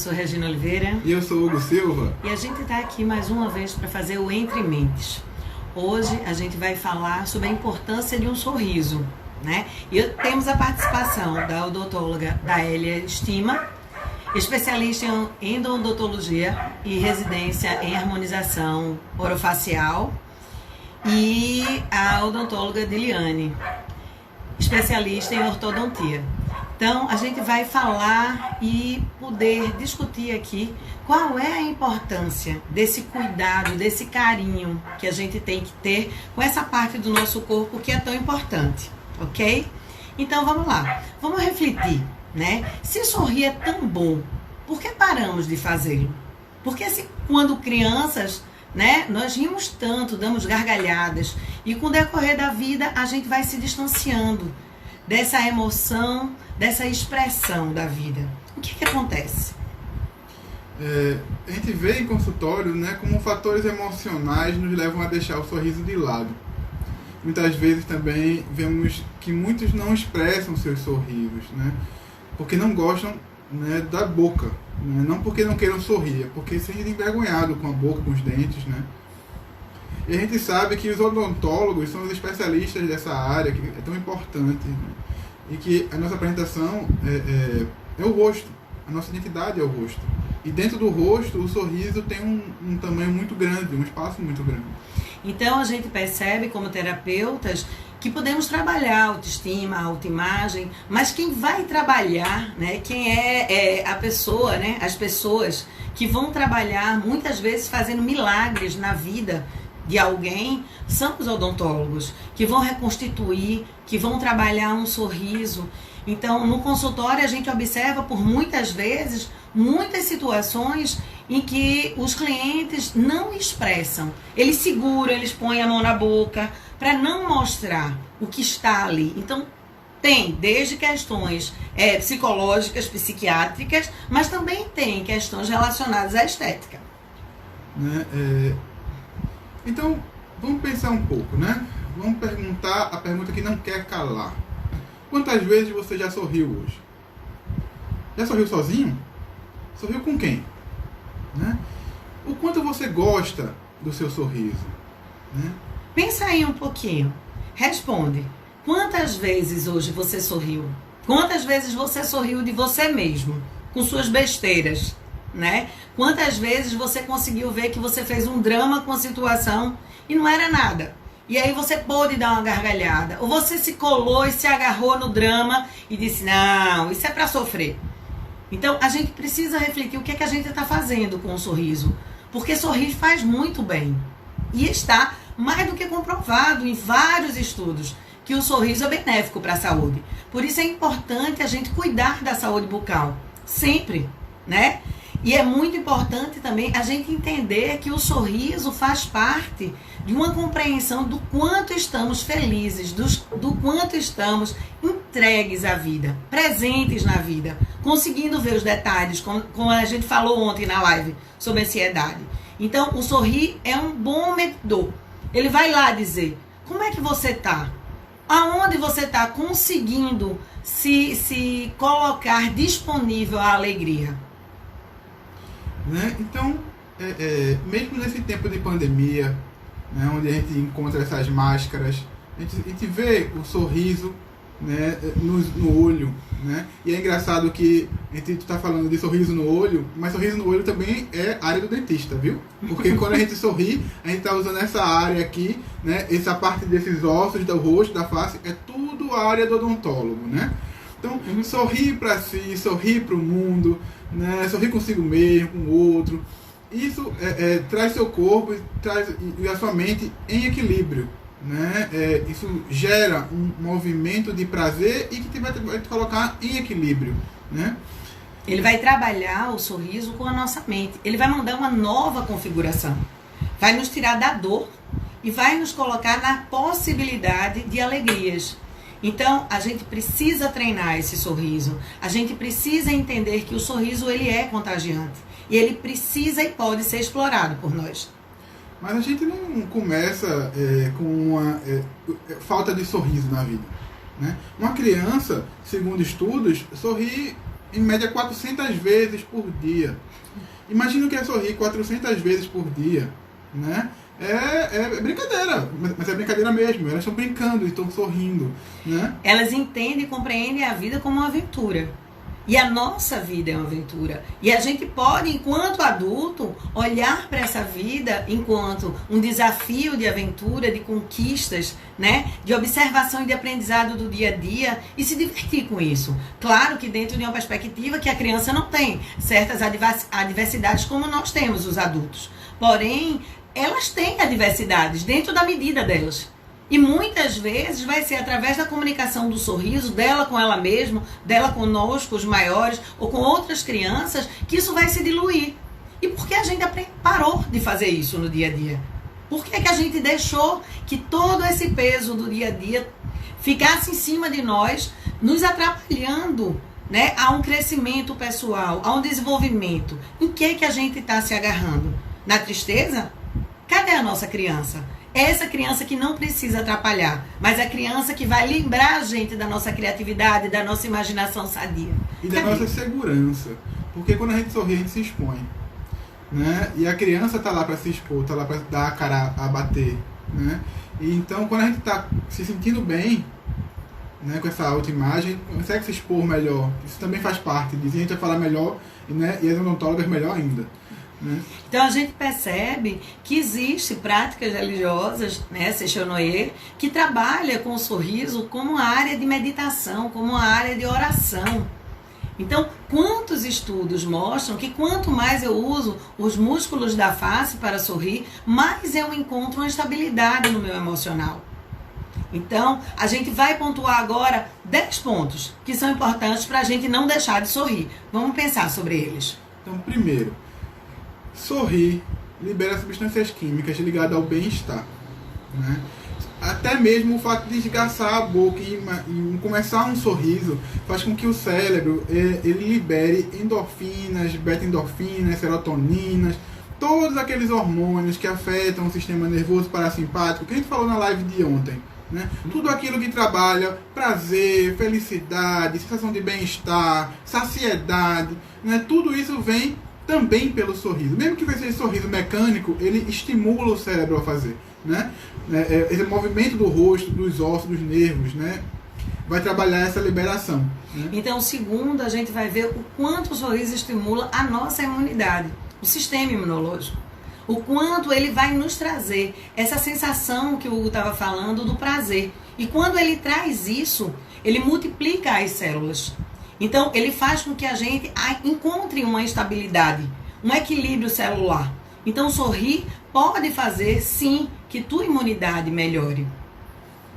sou Regina Oliveira. E eu sou Hugo Silva. E a gente está aqui mais uma vez para fazer o Entre Mentes. Hoje a gente vai falar sobre a importância de um sorriso, né? E temos a participação da odontóloga Daélia Estima, especialista em endodontologia e residência em harmonização orofacial, e a odontóloga Diliane, especialista em ortodontia. Então, a gente vai falar e poder discutir aqui qual é a importância desse cuidado, desse carinho que a gente tem que ter com essa parte do nosso corpo que é tão importante, ok? Então, vamos lá. Vamos refletir, né? Se sorrir é tão bom, por que paramos de fazê-lo? Porque quando crianças, né, nós rimos tanto, damos gargalhadas, e com o decorrer da vida a gente vai se distanciando dessa emoção, dessa expressão da vida. O que acontece? A gente vê em consultório, né, como fatores emocionais nos levam a deixar o sorriso de lado. Muitas vezes também vemos que muitos não expressam seus sorrisos, né, porque não gostam, né, da boca, né, não porque não queiram sorrir, é porque se sentem envergonhados com a boca, com os dentes, né. E a gente sabe que os odontólogos são os especialistas dessa área, que é tão importante, né? E que a nossa apresentação é o rosto, a nossa identidade é o rosto. E dentro do rosto, o sorriso tem um tamanho muito grande, um espaço muito grande. Então a gente percebe como terapeutas que podemos trabalhar a autoestima, a autoimagem, mas quem vai trabalhar, né, quem é a pessoa, né, as pessoas que vão trabalhar muitas vezes fazendo milagres na vida de alguém, são os odontólogos, que vão reconstituir, que vão trabalhar um sorriso. Então, no consultório, a gente observa por muitas vezes, muitas situações em que os clientes não expressam. Eles seguram, eles põem a mão na boca para não mostrar o que está ali. Então, tem desde questões psicológicas, psiquiátricas, mas também tem questões relacionadas à estética. Então, vamos pensar um pouco, né? Vamos perguntar a pergunta que não quer calar. Quantas vezes você já sorriu hoje? Já sorriu sozinho? Sorriu com quem? Né? O quanto você gosta do seu sorriso? Né? Pensa aí um pouquinho. Responde. Quantas vezes hoje você sorriu? Quantas vezes você sorriu de você mesmo? Com suas besteiras, né? Quantas vezes você conseguiu ver que você fez um drama com a situação e não era nada? E aí você pôde dar uma gargalhada. Ou você se colou e se agarrou no drama e disse, não, isso é para sofrer. Então a gente precisa refletir o que é que a gente está fazendo com o sorriso. Porque sorrir faz muito bem. E está mais do que comprovado em vários estudos que o sorriso é benéfico para a saúde. Por isso é importante a gente cuidar da saúde bucal. Sempre, né? E é muito importante também a gente entender que o sorriso faz parte de uma compreensão do quanto estamos felizes, do quanto estamos entregues à vida, presentes na vida, conseguindo ver os detalhes, como a gente falou ontem na live sobre ansiedade. Então, o sorrir é um bom medidor. Ele vai lá dizer, como é que você está? Aonde você está conseguindo se colocar disponível à alegria? Né? Então, mesmo nesse tempo de pandemia, né, onde a gente encontra essas máscaras, a gente vê o sorriso, né, no olho, né? E é engraçado que a gente está falando de sorriso no olho, mas sorriso no olho também é área do dentista, viu? Porque quando a gente sorri, a gente está usando essa área aqui, né, essa parte desses ossos do rosto, da face, é tudo a área do odontólogo, né? Então, sorrir para si, sorrir para o mundo, né? Sorrir consigo mesmo, com o outro. Isso traz seu corpo e a sua mente em equilíbrio, né? Isso gera um movimento de prazer e que vai te colocar em equilíbrio, né? Ele vai trabalhar o sorriso com a nossa mente. Ele vai mandar uma nova configuração. Vai nos tirar da dor e vai nos colocar na possibilidade de alegrias. Então, a gente precisa treinar esse sorriso. A gente precisa entender que o sorriso ele é contagiante. E ele precisa e pode ser explorado por nós. Mas a gente não começa com uma falta de sorriso na vida, né? Uma criança, segundo estudos, sorri em média 400 vezes por dia. Imagina o que é sorrir 400 vezes por dia, né? É brincadeira, mas é brincadeira mesmo. Elas estão brincando e estão sorrindo, né? Elas entendem e compreendem a vida como uma aventura. E a nossa vida é uma aventura. E a gente pode, enquanto adulto, olhar para essa vida enquanto um desafio de aventura, de conquistas, né? De observação e de aprendizado do dia a dia e se divertir com isso. Claro que dentro de uma perspectiva que a criança não tem certas adversidades como nós temos, os adultos. Porém, elas têm adversidades dentro da medida delas. E muitas vezes vai ser através da comunicação do sorriso, dela com ela mesma, dela conosco, os maiores, ou com outras crianças, que isso vai se diluir. E por que a gente parou de fazer isso no dia a dia? Por que a gente deixou que todo esse peso do dia a dia ficasse em cima de nós, nos atrapalhando, né, a um crescimento pessoal, a um desenvolvimento? Em que a gente está se agarrando? Na tristeza? Cadê a nossa criança? Essa criança que não precisa atrapalhar, mas a criança que vai lembrar a gente da nossa criatividade, da nossa imaginação sadia. E da nossa segurança. Porque quando a gente sorri, a gente se expõe, né? E a criança tá lá para se expor, tá lá para dar a cara a bater, né? E então, quando a gente tá se sentindo bem, né, com essa autoimagem, consegue se expor melhor. Isso também faz parte disso. A gente vai falar melhor, né? E as odontólogas melhor ainda. Então a gente percebe que existe práticas religiosas, né, Seishonoye, que trabalha com o sorriso como uma área de meditação, como uma área de oração. Então, quantos estudos mostram que quanto mais eu uso os músculos da face para sorrir, mais eu encontro uma estabilidade no meu emocional. Então, a gente vai pontuar agora 10 pontos que são importantes para a gente não deixar de sorrir. Vamos pensar sobre eles. Então, primeiro, sorrir libera substâncias químicas ligadas ao bem-estar, né? Até mesmo o fato de esgarçar a boca e começar um sorriso faz com que o cérebro ele libere endorfinas, beta-endorfinas, serotoninas, todos aqueles hormônios que afetam o sistema nervoso parasimpático, que a gente falou na live de ontem, né? Tudo aquilo que trabalha prazer, felicidade, sensação de bem-estar, saciedade, né? Tudo isso vem também pelo sorriso. Mesmo que esse sorriso mecânico, ele estimula o cérebro a fazer, né? Esse movimento do rosto, dos ossos, dos nervos, né? Vai trabalhar essa liberação, né? Então, segundo, a gente vai ver o quanto o sorriso estimula a nossa imunidade, o sistema imunológico. O quanto ele vai nos trazer essa sensação que o Hugo estava falando do prazer. E quando ele traz isso, ele multiplica as células. Então, ele faz com que a gente encontre uma estabilidade, um equilíbrio celular. Então, sorrir pode fazer, sim, que tua imunidade melhore.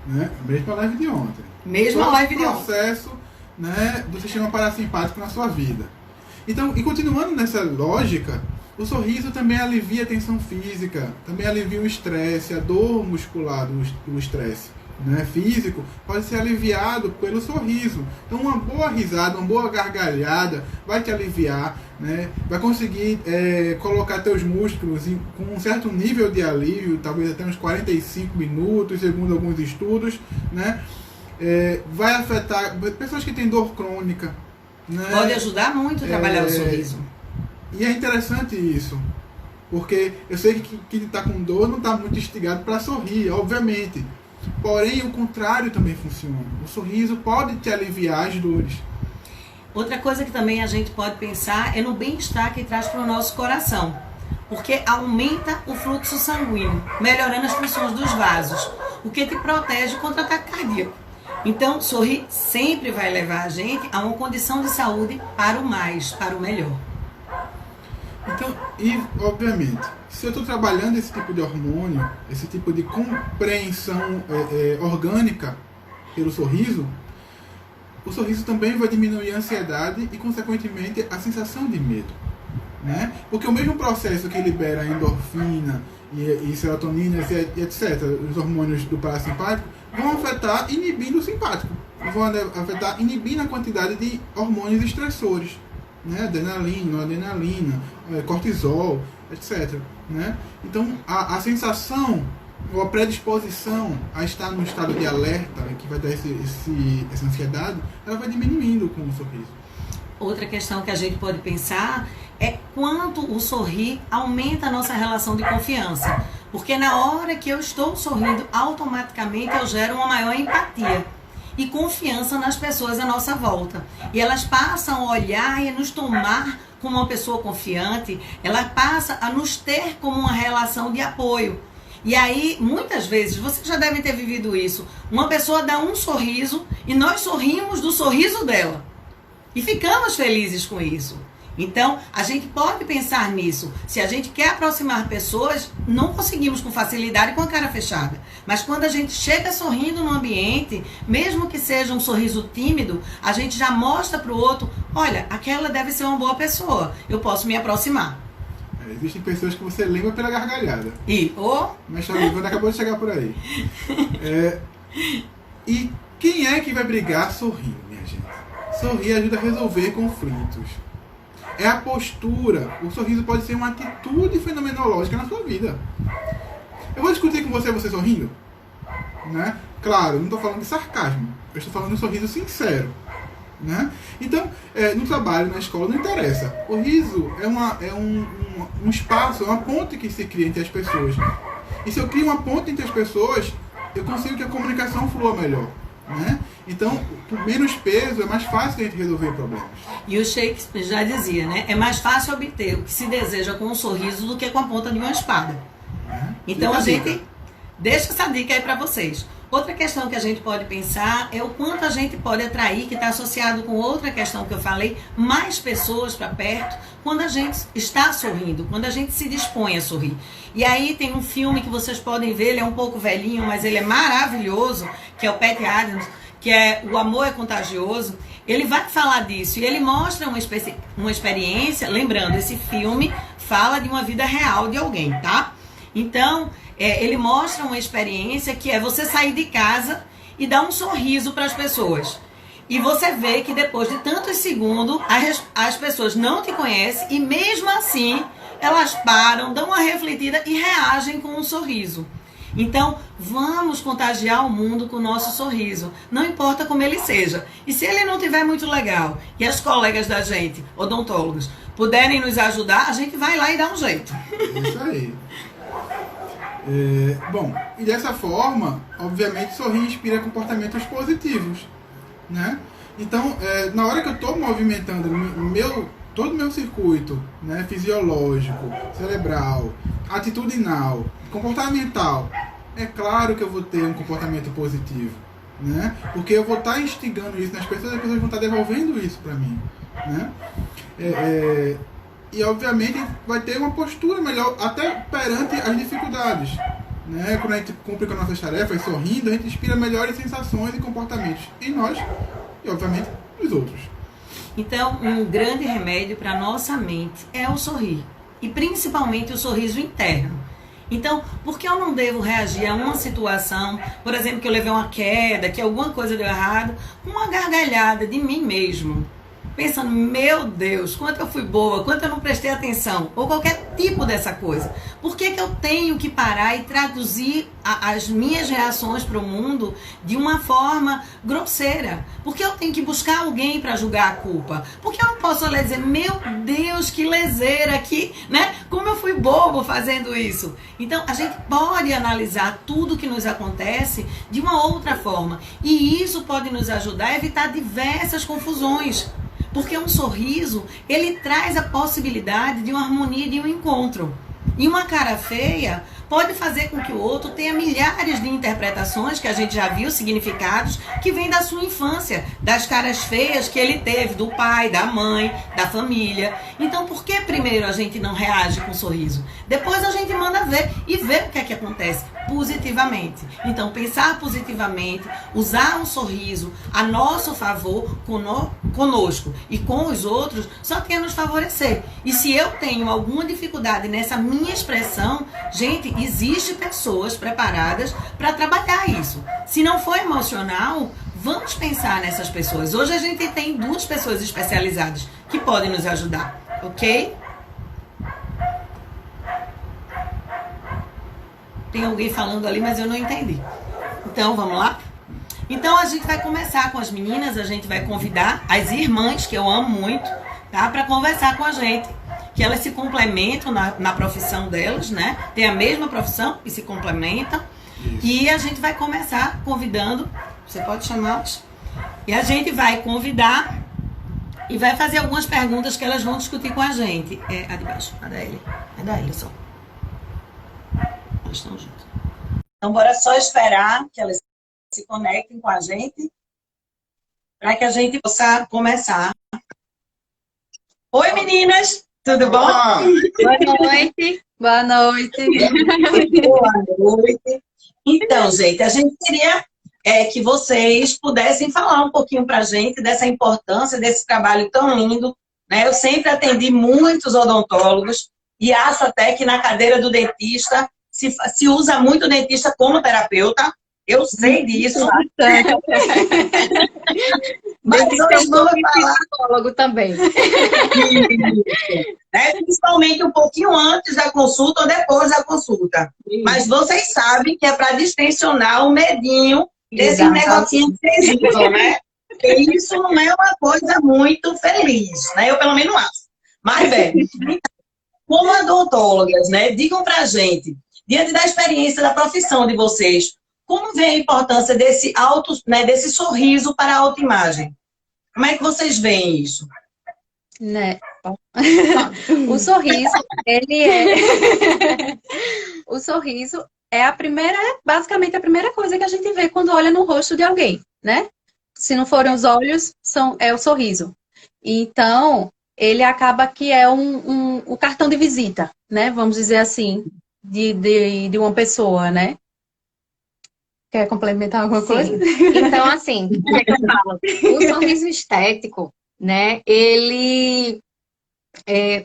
Né? Mesma live de ontem. Mesma live de ontem. Processo, né, do sistema parasimpático na sua vida. Então, e continuando nessa lógica, o sorriso também alivia a tensão física, também alivia o estresse, a dor muscular do estresse, né, físico, pode ser aliviado pelo sorriso. Então uma boa risada, uma boa gargalhada vai te aliviar, né, vai conseguir colocar teus músculos com um certo nível de alívio, talvez até uns 45 minutos, segundo alguns estudos, né, vai afetar pessoas que têm dor crônica, né, pode ajudar muito a trabalhar o sorriso. E é interessante isso, porque eu sei que quem está com dor não está muito instigado para sorrir, obviamente. Porém, o contrário também funciona. O sorriso pode te aliviar as dores. Outra coisa que também a gente pode pensar é no bem-estar que traz para o nosso coração. Porque aumenta o fluxo sanguíneo, melhorando as funções dos vasos, o que te protege contra ataque cardíaco. Então, sorrir sempre vai levar a gente a uma condição de saúde para o mais, para o melhor. Então, e obviamente, se eu estou trabalhando esse tipo de hormônio, esse tipo de compreensão orgânica pelo sorriso, o sorriso também vai diminuir a ansiedade e, consequentemente, a sensação de medo, né? Porque o mesmo processo que libera endorfina e serotonina e etc., os hormônios do parasimpático, vão afetar inibindo o simpático, vão afetar inibindo a quantidade de hormônios estressores, né? Adrenalina, noradrenalina, cortisol, etc., né? Então, a sensação ou a predisposição a estar num estado de alerta, que vai dar essa ansiedade, ela vai diminuindo com o sorriso. Outra questão que a gente pode pensar é quanto o sorrir aumenta a nossa relação de confiança. Porque na hora que eu estou sorrindo, automaticamente eu gero uma maior empatia e confiança nas pessoas à nossa volta. E elas passam a olhar e a nos tomar como uma pessoa confiante, ela passa a nos ter como uma relação de apoio. E aí, muitas vezes, vocês já devem ter vivido isso, uma pessoa dá um sorriso e nós sorrimos do sorriso dela. E ficamos felizes com isso. Então, a gente pode pensar nisso. Se a gente quer aproximar pessoas, não conseguimos com facilidade com a cara fechada. Mas quando a gente chega sorrindo no ambiente, mesmo que seja um sorriso tímido, a gente já mostra para o outro, olha, aquela deve ser uma boa pessoa, eu posso me aproximar. Existem pessoas que você lembra pela gargalhada. Mas quando acabou de chegar por aí. E quem é que vai brigar sorrindo, minha gente? Sorrir ajuda a resolver conflitos. É a postura. O sorriso pode ser uma atitude fenomenológica na sua vida. Eu vou discutir com você sorrindo, né? Claro, não estou falando de sarcasmo. Eu estou falando de um sorriso sincero, né? Então, no trabalho, na escola, não interessa. O riso é um espaço, é uma ponte que se cria entre as pessoas. E se eu crio uma ponte entre as pessoas, eu consigo que a comunicação flua melhor, né? Então, por menos peso, é mais fácil a gente resolver problemas. E o Shakespeare já dizia, né? É mais fácil obter o que se deseja com um sorriso do que com a ponta de uma espada. Então, a gente deixa essa dica aí para vocês. Outra questão que a gente pode pensar é o quanto a gente pode atrair, que está associado com outra questão que eu falei, mais pessoas para perto quando a gente está sorrindo, quando a gente se dispõe a sorrir. E aí tem um filme que vocês podem ver, ele é um pouco velhinho, mas ele é maravilhoso, que é o Patty Adams, que é O Amor é Contagioso. Ele vai falar disso e ele mostra uma experiência, lembrando, esse filme fala de uma vida real de alguém, tá? Então, ele mostra uma experiência que é você sair de casa e dar um sorriso para as pessoas. E você vê que depois de tantos segundos, as pessoas não te conhecem e mesmo assim, elas param, dão uma refletida e reagem com um sorriso. Então, vamos contagiar o mundo com o nosso sorriso, não importa como ele seja. E se ele não estiver muito legal, e as colegas da gente, odontólogos, puderem nos ajudar, a gente vai lá e dá um jeito. Isso aí. Bom, e dessa forma, obviamente, sorrir inspira comportamentos positivos, né? Então, na hora que eu estou movimentando todo o meu circuito, né, fisiológico, cerebral, atitudinal, comportamental, é claro que eu vou ter um comportamento positivo, né? Porque eu vou estar instigando isso nas pessoas e as pessoas vão estar devolvendo isso para mim, né? E obviamente vai ter uma postura melhor até perante as dificuldades, né? Quando a gente cumpre com as nossas tarefas sorrindo, a gente inspira melhores sensações e comportamentos em nós e obviamente nos outros. Então, um grande remédio para a nossa mente é o sorrir. E principalmente o sorriso interno. Então, por que eu não devo reagir a uma situação, por exemplo, que eu levei uma queda, que alguma coisa deu errado, com uma gargalhada de mim mesmo? Pensando, meu Deus, quanto eu fui boa, quanto eu não prestei atenção, ou qualquer tipo dessa coisa. Por que eu tenho que parar e traduzir as minhas reações para o mundo de uma forma grosseira? Por que eu tenho que buscar alguém para julgar a culpa? Por que eu não posso olhar e dizer, meu Deus, que leseira aqui, né? Como eu fui bobo fazendo isso. Então, a gente pode analisar tudo que nos acontece de uma outra forma. E isso pode nos ajudar a evitar diversas confusões. Porque um sorriso, ele traz a possibilidade de uma harmonia, de um encontro. E uma cara feia pode fazer com que o outro tenha milhares de interpretações, que a gente já viu, significados, que vêm da sua infância, das caras feias que ele teve, do pai, da mãe, da família. Então, por que primeiro a gente não reage com um sorriso? Depois a gente manda ver e ver o que é que acontece positivamente. Então, pensar positivamente, usar um sorriso a nosso favor conosco e com os outros, só tem a nos favorecer. E se eu tenho alguma dificuldade nessa minha expressão, gente, existem pessoas preparadas para trabalhar isso. Se não for emocional, vamos pensar nessas pessoas. Hoje a gente tem 2 pessoas especializadas que podem nos ajudar, ok? Tem alguém falando ali, mas eu não entendi. Então, vamos lá? Então a gente vai começar com as meninas, a gente vai convidar as irmãs, que eu amo muito, tá? Para conversar com a gente, que elas se complementam na profissão delas, né? Tem a mesma profissão e se complementam. Isso. E a gente vai começar convidando, você pode chamá-las, e a gente vai convidar e vai fazer algumas perguntas que elas vão discutir com a gente. É a de baixo, a da Elia. É da Elia só. Elas estão juntas. Então, bora só esperar que elas se conectem com a gente para que a gente possa começar. Oi, meninas! Tudo bom? Boa noite. Boa noite. Boa noite. Então, gente, a gente queria que vocês pudessem falar um pouquinho para a gente dessa importância desse trabalho tão lindo, né? Eu sempre atendi muitos odontólogos e acho até que na cadeira do dentista se usa muito o dentista como terapeuta. Eu sei disso. Mas hoje vamos falar psicólogo também. Principalmente um pouquinho antes da consulta ou depois da consulta. Mas vocês sabem que é para distensionar o medinho desse negocinho que vocês usam, né? E isso não é uma coisa muito feliz, né? Eu pelo menos acho. Mas, bem, como odontólogas, né? Digam pra gente, diante da experiência da profissão de vocês, como vê a importância desse desse sorriso para a autoimagem? Como é que vocês veem isso? Né? O sorriso, o sorriso é basicamente a primeira coisa que a gente vê quando olha no rosto de alguém, né? Se não forem os olhos, é o sorriso. Então, ele acaba que é o cartão de visita, né? Vamos dizer assim, de uma pessoa, né? Quer complementar alguma coisa? Então, assim, o que é que eu falo? O sorriso estético, né? Ele,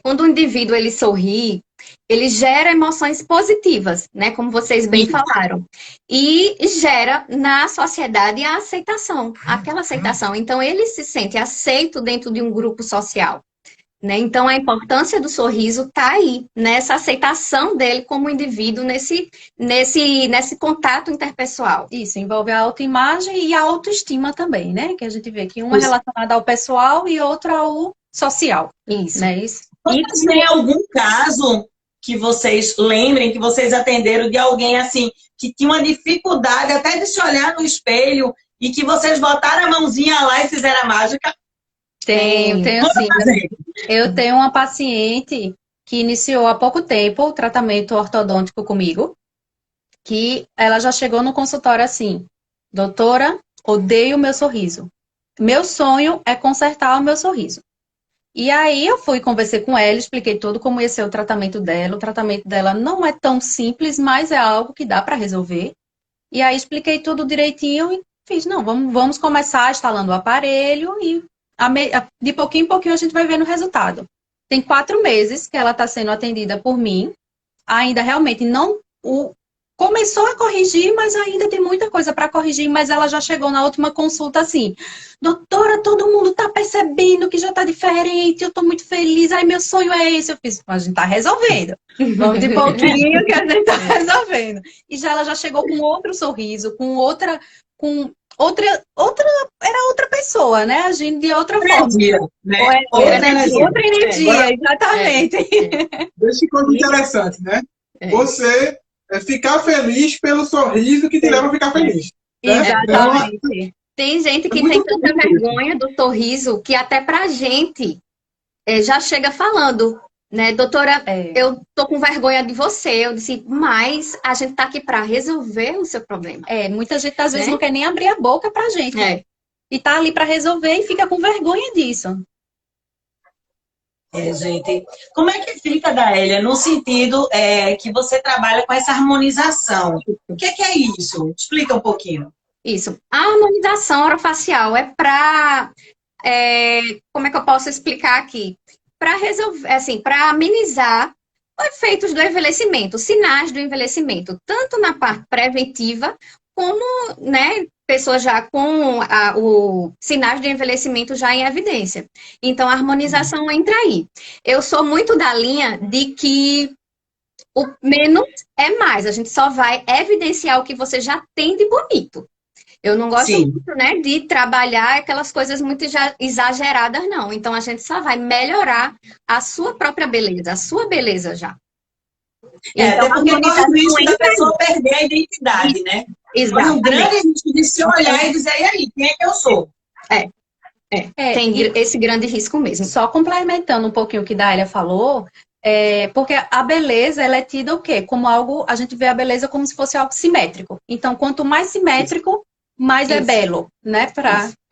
quando o indivíduo ele sorri, ele gera emoções positivas, né? Como vocês bem falaram. E gera na sociedade a aceitação, aquela aceitação. Então, ele se sente aceito dentro de um grupo social. Né? Então, a importância do sorriso está aí, nessa aceitação dele como indivíduo, nesse contato interpessoal. Isso, envolve a autoimagem e a autoestima também, né? Que a gente vê que uma é relacionada ao pessoal e outra ao social. Isso. Né? Isso. E tem algum caso que vocês lembrem, que vocês atenderam de alguém assim, que tinha uma dificuldade até de se olhar no espelho e que vocês botaram a mãozinha lá e fizeram a mágica? Tenho sim. Eu tenho uma paciente que iniciou há pouco tempo o tratamento ortodôntico comigo, que ela já chegou no consultório assim: doutora, odeio o meu sorriso. Meu sonho é consertar o meu sorriso. E aí eu fui, conversei com ela, expliquei tudo como ia ser o tratamento dela. O tratamento dela não é tão simples, mas é algo que dá para resolver. E aí expliquei tudo direitinho e fiz, não, vamos começar instalando o aparelho e de pouquinho em pouquinho a gente vai vendo o resultado. Tem 4 meses que ela está sendo atendida por mim. Ainda realmente não começou a corrigir, mas ainda tem muita coisa para corrigir. Mas ela já chegou na última consulta assim: doutora, todo mundo está percebendo que já está diferente, eu estou muito feliz, ai, meu sonho é esse. Eu fiz, a gente está resolvendo. Vamos de pouquinho que a gente está resolvendo. E ela já chegou com outro sorriso, com outra era outra pessoa, né? Agindo de outra forma. Né? Outra energia, exatamente. Deixa que coisa interessante, né? Você ficar feliz pelo sorriso que te leva a ficar feliz. Né? Exatamente. Então, tem gente que tem tanta vergonha do sorriso que até pra gente já chega falando, né? Doutora, eu tô com vergonha de você. Eu disse, mas a gente tá aqui pra resolver o seu problema. Muita gente às vezes não quer nem abrir a boca pra gente. E tá ali pra resolver e fica com vergonha disso. Gente, como é que fica, Daélia, no sentido que você trabalha com essa harmonização? O que é isso? Explica um pouquinho. Isso. A harmonização orofacial é para... como é que eu posso explicar aqui? Para resolver, assim, para amenizar os efeitos do envelhecimento, os sinais do envelhecimento, tanto na parte preventiva, como, né, pessoas já com os sinais de envelhecimento já em evidência. Então, a harmonização entra aí. Eu sou muito da linha de que o menos é mais. A gente só vai evidenciar o que você já tem de bonito. Eu não gosto Sim. muito, né, de trabalhar aquelas coisas muito exageradas, não. Então, a gente só vai melhorar a sua própria beleza, a sua beleza já. Então, Até a porque corre o harmonização risco da entra aí. pessoa perder a identidade, né? Corre um grande Exatamente. risco de se olhar e dizer, e aí, quem é que eu sou? Tem esse grande risco mesmo. Só complementando um pouquinho o que Dália falou, porque a beleza, ela é tida o quê? Como algo, a gente vê a beleza como se fosse algo simétrico. Então, quanto mais simétrico, mais é Isso. belo, né?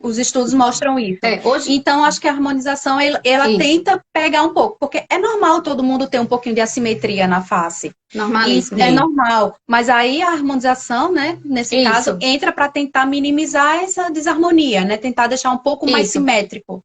Os estudos mostram isso. Hoje, Então, acho que a harmonização, ela Isso. tenta pegar um pouco, porque é normal todo mundo ter um pouquinho de assimetria na face. normalismo. É normal. Mas aí a harmonização, né, nesse Isso. caso, entra para tentar minimizar essa desarmonia, né? Tentar deixar um pouco mais Isso. simétrico.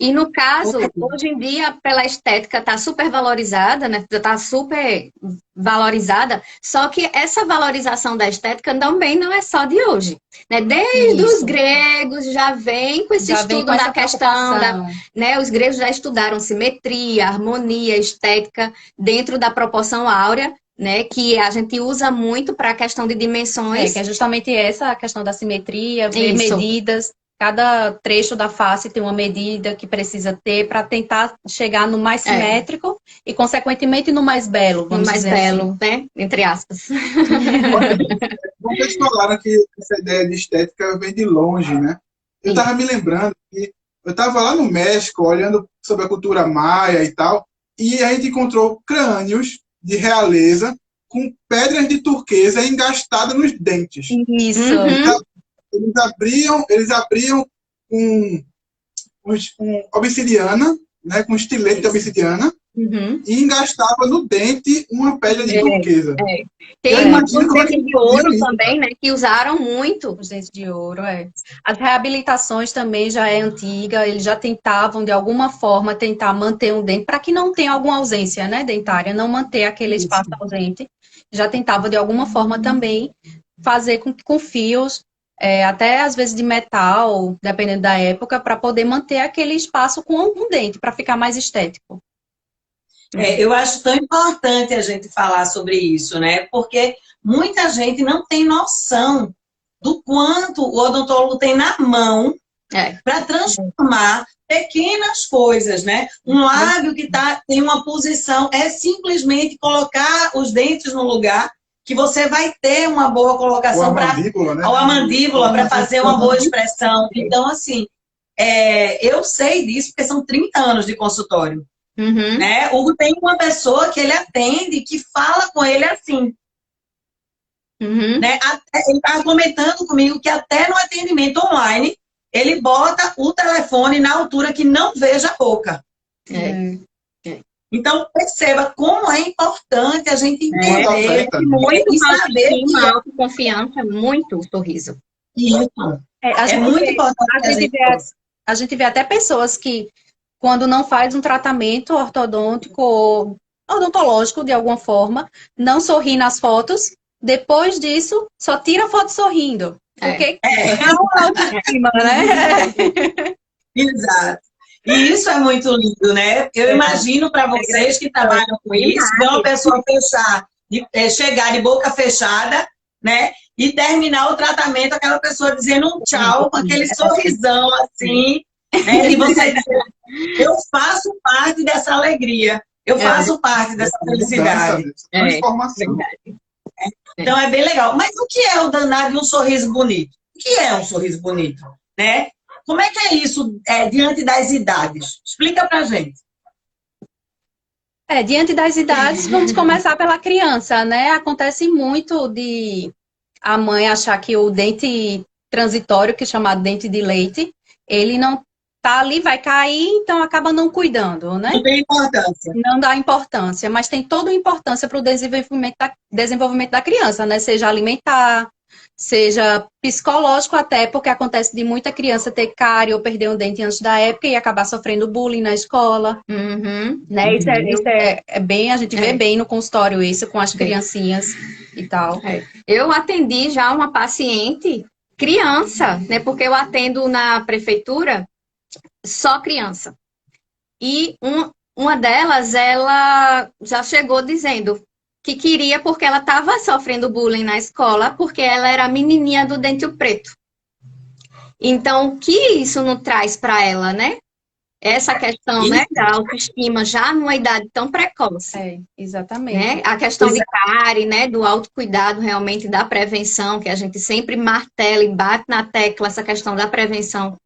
E no caso, Ok. hoje em dia, pela estética está super valorizada, né? Está super valorizada, só que essa valorização da estética também não é só de hoje, né? Desde os Isso. gregos já vem com esse Já vem estudo com essa da questão da, preocupação. né? Os gregos já estudaram simetria, harmonia, estética dentro da proporção áurea, né? Que a gente usa muito para a questão de dimensões. Que é justamente essa a questão da simetria, ver Isso. medidas. Cada trecho da face tem uma medida que precisa ter para tentar chegar no mais simétrico e, consequentemente, no mais belo, No vamos mais dizer belo, né? Entre aspas. Vocês falaram que essa ideia de estética vem de longe, né? Eu estava me lembrando que eu estava lá no México, olhando sobre a cultura maia e tal, e a gente encontrou crânios de realeza com pedras de turquesa engastadas nos dentes. Isso. Eles abriam com obsidiana, né, com estilete de obsidiana, e engastava no dente uma pedra de turquesa. Tem Imagina os como é dentes que de ouro faziam isso, também, né? Que usaram muito. Os dentes de ouro, As reabilitações também já é antiga, eles já tentavam, de alguma forma, tentar manter um dente, para que não tenha alguma ausência, né, dentária, não manter aquele espaço ausente. Já tentava, de alguma forma, também fazer com fios, até às vezes de metal, dependendo da época, para poder manter aquele espaço com um dente, para ficar mais estético. Eu acho tão importante a gente falar sobre isso, né? Porque muita gente não tem noção do quanto o odontólogo tem na mão para transformar pequenas coisas, né? Um lábio que tem uma posição, é simplesmente colocar os dentes no lugar que você vai ter uma boa colocação para a mandíbula, para fazer uma boa expressão. Então, assim, eu sei disso porque são 30 anos de consultório. Né? Hugo tem uma pessoa que ele atende que fala com ele assim. Né? Ele estava comentando comigo que até no atendimento online ele bota o telefone na altura que não veja a boca. Então perceba como é importante a gente entender muito e saber que uma autoconfiança, muito sorriso. Isso. É muito importante. A gente vê até pessoas que, quando não faz um tratamento ortodôntico ou odontológico, de alguma forma, não sorri nas fotos, depois disso, só tira foto sorrindo. Porque é uma autoestima, né? Exato. E isso é muito lindo, né? Eu imagino para vocês que trabalham com isso, ver uma pessoa chegar de boca fechada, né? E terminar o tratamento, aquela pessoa dizendo um tchau, com aquele sorrisão assim, né? E você dizer, eu faço parte dessa alegria, eu faço parte dessa felicidade. Transformação. Então é bem legal. Mas o que é o danado de um sorriso bonito? O que é um sorriso bonito? Né? Como é que é isso diante das idades? Explica pra gente. Diante das idades, vamos começar pela criança, né? Acontece muito de a mãe achar que o dente transitório, que é chamado dente de leite, ele não tá ali, vai cair, então acaba não cuidando, né? Não tem importância. Não dá importância, mas tem toda a importância para o desenvolvimento da criança, né? Seja alimentar, seja psicológico até, porque acontece de muita criança ter cárie ou perder um dente antes da época e acabar sofrendo bullying na escola. Né? Isso é bem, a gente vê bem no consultório isso com as criancinhas e tal. Eu atendi já uma paciente criança, né? Porque eu atendo na prefeitura só criança. E uma delas, ela já chegou dizendo que queria porque ela estava sofrendo bullying na escola, porque ela era a menininha do dente preto. Então, o que isso não traz para ela, né? Essa questão, né, da autoestima já numa idade tão precoce. Exatamente. Né? A questão de cárie, né, do autocuidado realmente da prevenção, que a gente sempre martela e bate na tecla essa questão da prevenção,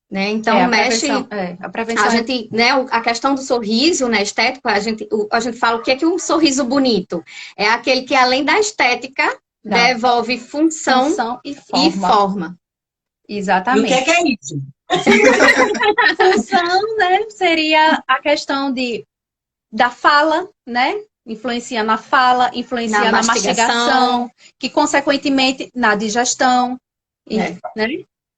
né? Então mexe a prevenção a gente, né, a questão do sorriso, né, estético, a gente fala o que é um sorriso bonito? É aquele que além da estética devolve função e forma. Exatamente. E o que é isso? Função, né, seria a questão da fala, né? Influencia na fala, influencia na mastigação, que consequentemente na digestão, né?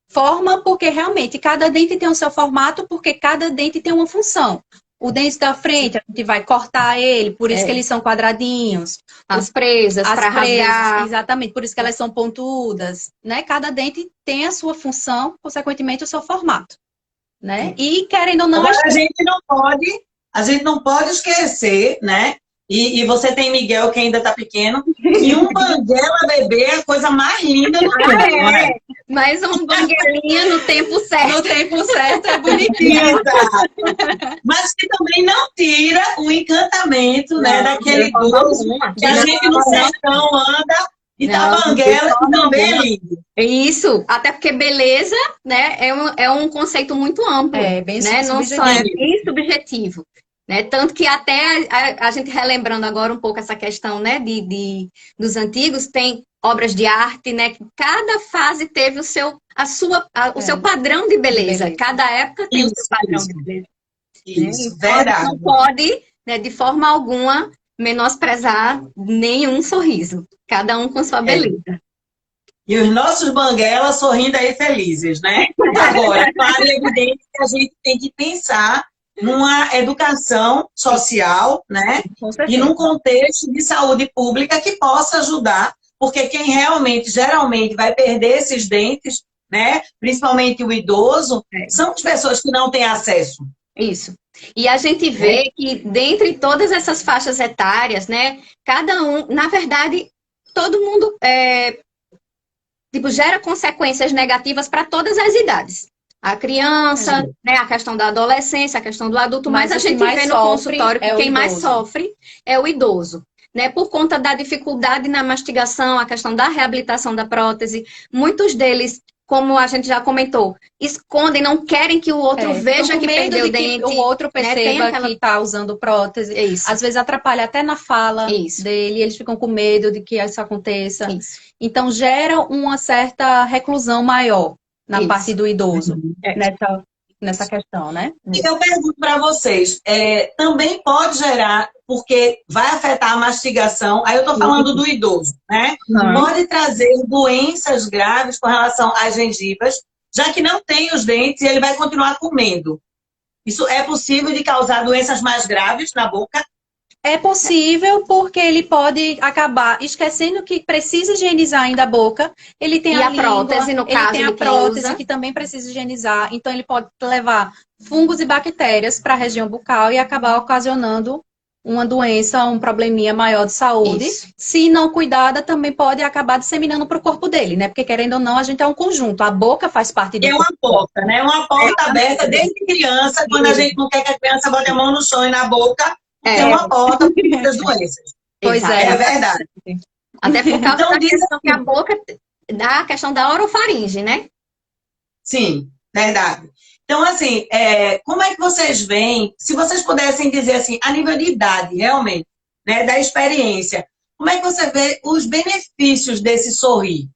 Forma, porque realmente cada dente tem o seu formato, porque cada dente tem uma função. O dente da frente, a gente vai cortar ele, por isso que eles são quadradinhos. As presas, para rasgar. Exatamente, por isso que elas são pontudas, né? Cada dente tem a sua função, consequentemente o seu formato, né? E querendo ou não... Agora, a gente não pode esquecer, né? E você tem Miguel, que ainda tá pequeno, e um banguela bebê é a coisa mais linda do mundo, né? Mas um banguelinha no tempo certo. No tempo certo é bonitinho. Exato. Mas que também não tira o encantamento, né, daquele idoso que a gente no sertão anda e tá banguela e também é lindo. Isso, até porque beleza, né, é um conceito muito amplo. Bem né? Não só é bem subjetivo. Né? Tanto que até a gente relembrando agora um pouco essa questão, né, dos antigos, tem obras de arte, né, que cada fase teve o seu padrão de beleza. Cada época tem o seu padrão de beleza. Isso, então, verdade. não pode, né, de forma alguma, menosprezar nenhum sorriso. Cada um com sua beleza. E os nossos banguelas sorrindo aí felizes, né? Agora, claro e evidente que a gente tem que pensar numa educação social, né? E num contexto de saúde pública que possa ajudar, porque quem geralmente vai perder esses dentes, né? Principalmente o idoso, são as pessoas que não têm acesso. Isso. E a gente vê que dentre todas essas faixas etárias, né? Cada um, na verdade, todo mundo gera consequências negativas para todas as idades. A criança, né, a questão da adolescência, a questão do adulto, mas a gente vê no consultório que quem mais sofre é o idoso. Né, por conta da dificuldade na mastigação, a questão da reabilitação da prótese, muitos deles, como a gente já comentou, escondem, não querem que o outro veja que perdeu o dente. Que o outro perceba que está usando prótese. Às vezes atrapalha até na fala dele, eles ficam com medo de que isso aconteça. Então gera uma certa reclusão maior na parte do idoso, nessa questão, né? E eu pergunto para vocês, também pode gerar, porque vai afetar a mastigação, aí eu estou falando do idoso, né? Pode trazer doenças graves com relação às gengivas, já que não tem os dentes e ele vai continuar comendo. Isso é possível de causar doenças mais graves na boca? É possível, porque ele pode acabar esquecendo que precisa higienizar ainda a boca. Ele tem a língua, prótese, no caso, ele tem a prótese que também precisa higienizar. Então, ele pode levar fungos e bactérias para a região bucal e acabar ocasionando uma doença, um probleminha maior de saúde. Se não cuidada, também pode acabar disseminando para o corpo dele, né? Porque, querendo ou não, a gente é um conjunto. A boca faz parte do corpo. É uma porta, né? Uma porta aberta desde criança, quando a gente não quer que a criança bote a mão no chão e na boca. Tem uma porta para muitas doenças. Pois é verdade. Até por causa da questão que a boca, da questão da orofaringe, né? Sim, verdade. Então, assim, como é que vocês veem, se vocês pudessem dizer assim, a nível de idade, realmente, né, da experiência, como é que você vê os benefícios desse sorrir?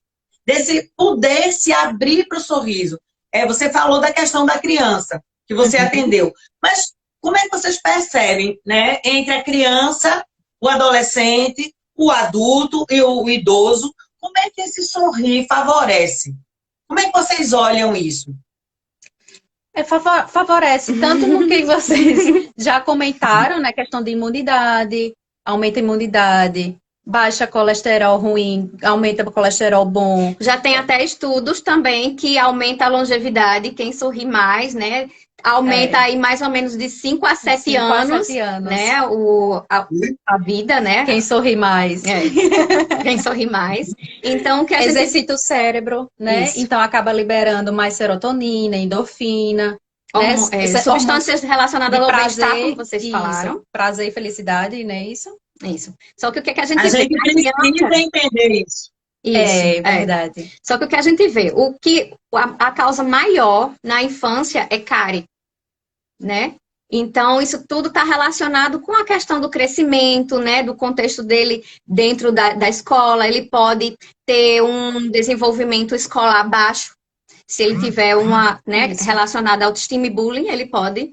Desse poder se abrir para o sorriso? Você falou da questão da criança, que você atendeu, mas como é que vocês percebem, né, entre a criança, o adolescente, o adulto e o idoso, como é que esse sorrir favorece? Como é que vocês olham isso? Favorece tanto no que vocês já comentaram, né, questão de imunidade, aumenta a imunidade, baixa colesterol ruim, aumenta o colesterol bom. Já tem até estudos também que aumenta a longevidade, quem sorri mais, né? Aumenta aí mais ou menos de 5 a 7 5 a anos, 7 anos. né? A vida, né? Quem sorri mais. Quem sorri mais. Então, o que a gente... Exercita o cérebro, né? Isso. Então acaba liberando mais serotonina, endorfina, né? Substâncias relacionadas ao bem-estar, prazer, como vocês falaram. prazer e felicidade, né? Isso? Isso. Só que o que a gente A vê... gente precisa entender isso. Isso, verdade. Só que o que a gente vê, a causa maior na infância é cárie, né? Então, isso tudo está relacionado com a questão do crescimento, né? Do contexto dele dentro da escola. Ele pode ter um desenvolvimento escolar baixo. Se ele tiver né, relacionada à autoestima e bullying, ele pode,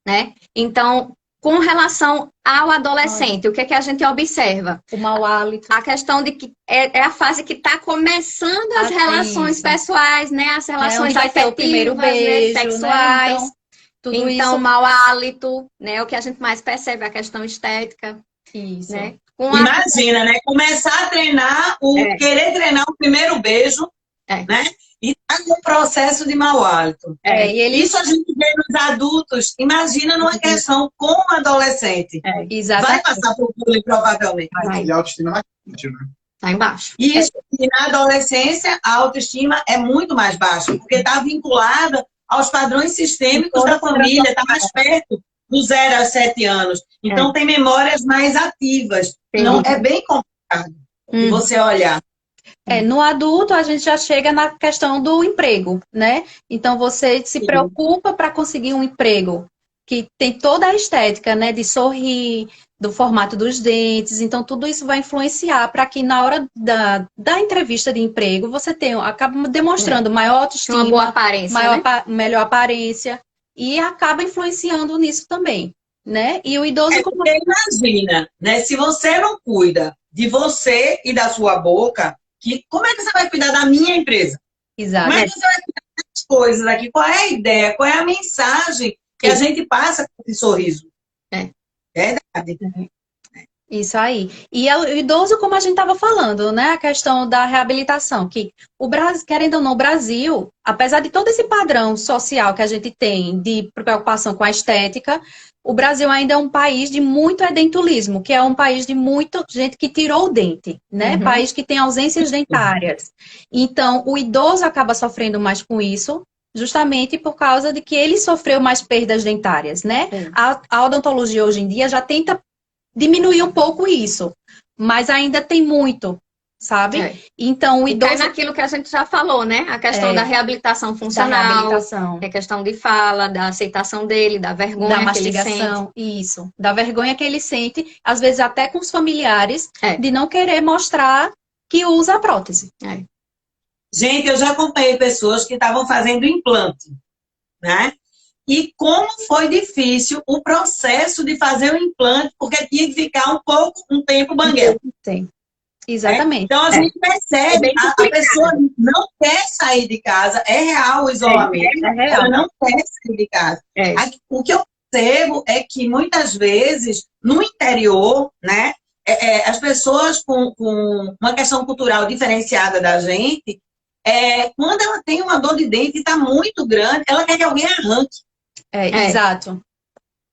né? Então, com relação ao adolescente, o que é que a gente observa? O mau hálito. A questão de que é a fase que está começando as relações pessoais, né? As relações vai ter o primeiro beijo, né? Sexuais. Né? Tudo Então, isso... mau hálito, né? O que a gente mais percebe, a questão estética. Isso. Né? Imagina, né? Começar a treinar, querer treinar o primeiro beijo, né? E tá com o processo de mau hálito. Isso a gente vê nos adultos. Imagina numa questão com um adolescente. Exatamente. Vai passar por bullying, provavelmente. E a autoestima mais forte, né? Tá embaixo. Isso, e na adolescência, a autoestima é muito mais baixa, porque está vinculada aos padrões sistêmicos da família, está mais perto do 0 aos 7 anos. Então, tem memórias mais ativas. Então, é bem complicado de você olhar. No adulto, a gente já chega na questão do emprego, né? Então, você se preocupa para conseguir um emprego que tem toda a estética, né? De sorrir, do formato dos dentes. Então, tudo isso vai influenciar para que na hora da entrevista de emprego, você acaba demonstrando maior autoestima, uma boa aparência, melhor aparência, e acaba influenciando nisso também, né? E o idoso... Porque imagina, né? Se você não cuida de você e da sua boca, como é que você vai cuidar da minha empresa? Exato. Como é que você vai cuidar das coisas aqui? Qual é a ideia? Qual é a mensagem que a gente passa com esse sorriso? Verdade. Isso aí. E o idoso, como a gente estava falando, né? A questão da reabilitação, que o Brasil, querendo ou não, o Brasil, apesar de todo esse padrão social que a gente tem de preocupação com a estética, o Brasil ainda é um país de muito edentulismo, que é um país de muita gente que tirou o dente, né? País que tem ausências dentárias. Então, o idoso acaba sofrendo mais com isso, justamente por causa de que ele sofreu mais perdas dentárias, né? A odontologia hoje em dia já tenta diminuir um pouco isso, mas ainda tem muito, sabe? Então, o idoso... cai naquilo que a gente já falou, né? A questão da reabilitação funcional, a questão de fala, da aceitação dele, da vergonha da mastigação, isso, da vergonha que ele sente, às vezes até com os familiares, de não querer mostrar que usa a prótese. Gente, eu já acompanhei pessoas que estavam fazendo implante, né? E como foi difícil o processo de fazer o implante, porque tinha que ficar um tempo banguelo. Sim, exatamente. Então, a gente percebe, a pessoa não quer sair de casa, é real o isolamento, ela não quer sair de casa. O que eu percebo é que, muitas vezes, no interior, né, as pessoas com uma questão cultural diferenciada da gente, quando ela tem uma dor de dente e está muito grande, ela quer que alguém arranque. Exato.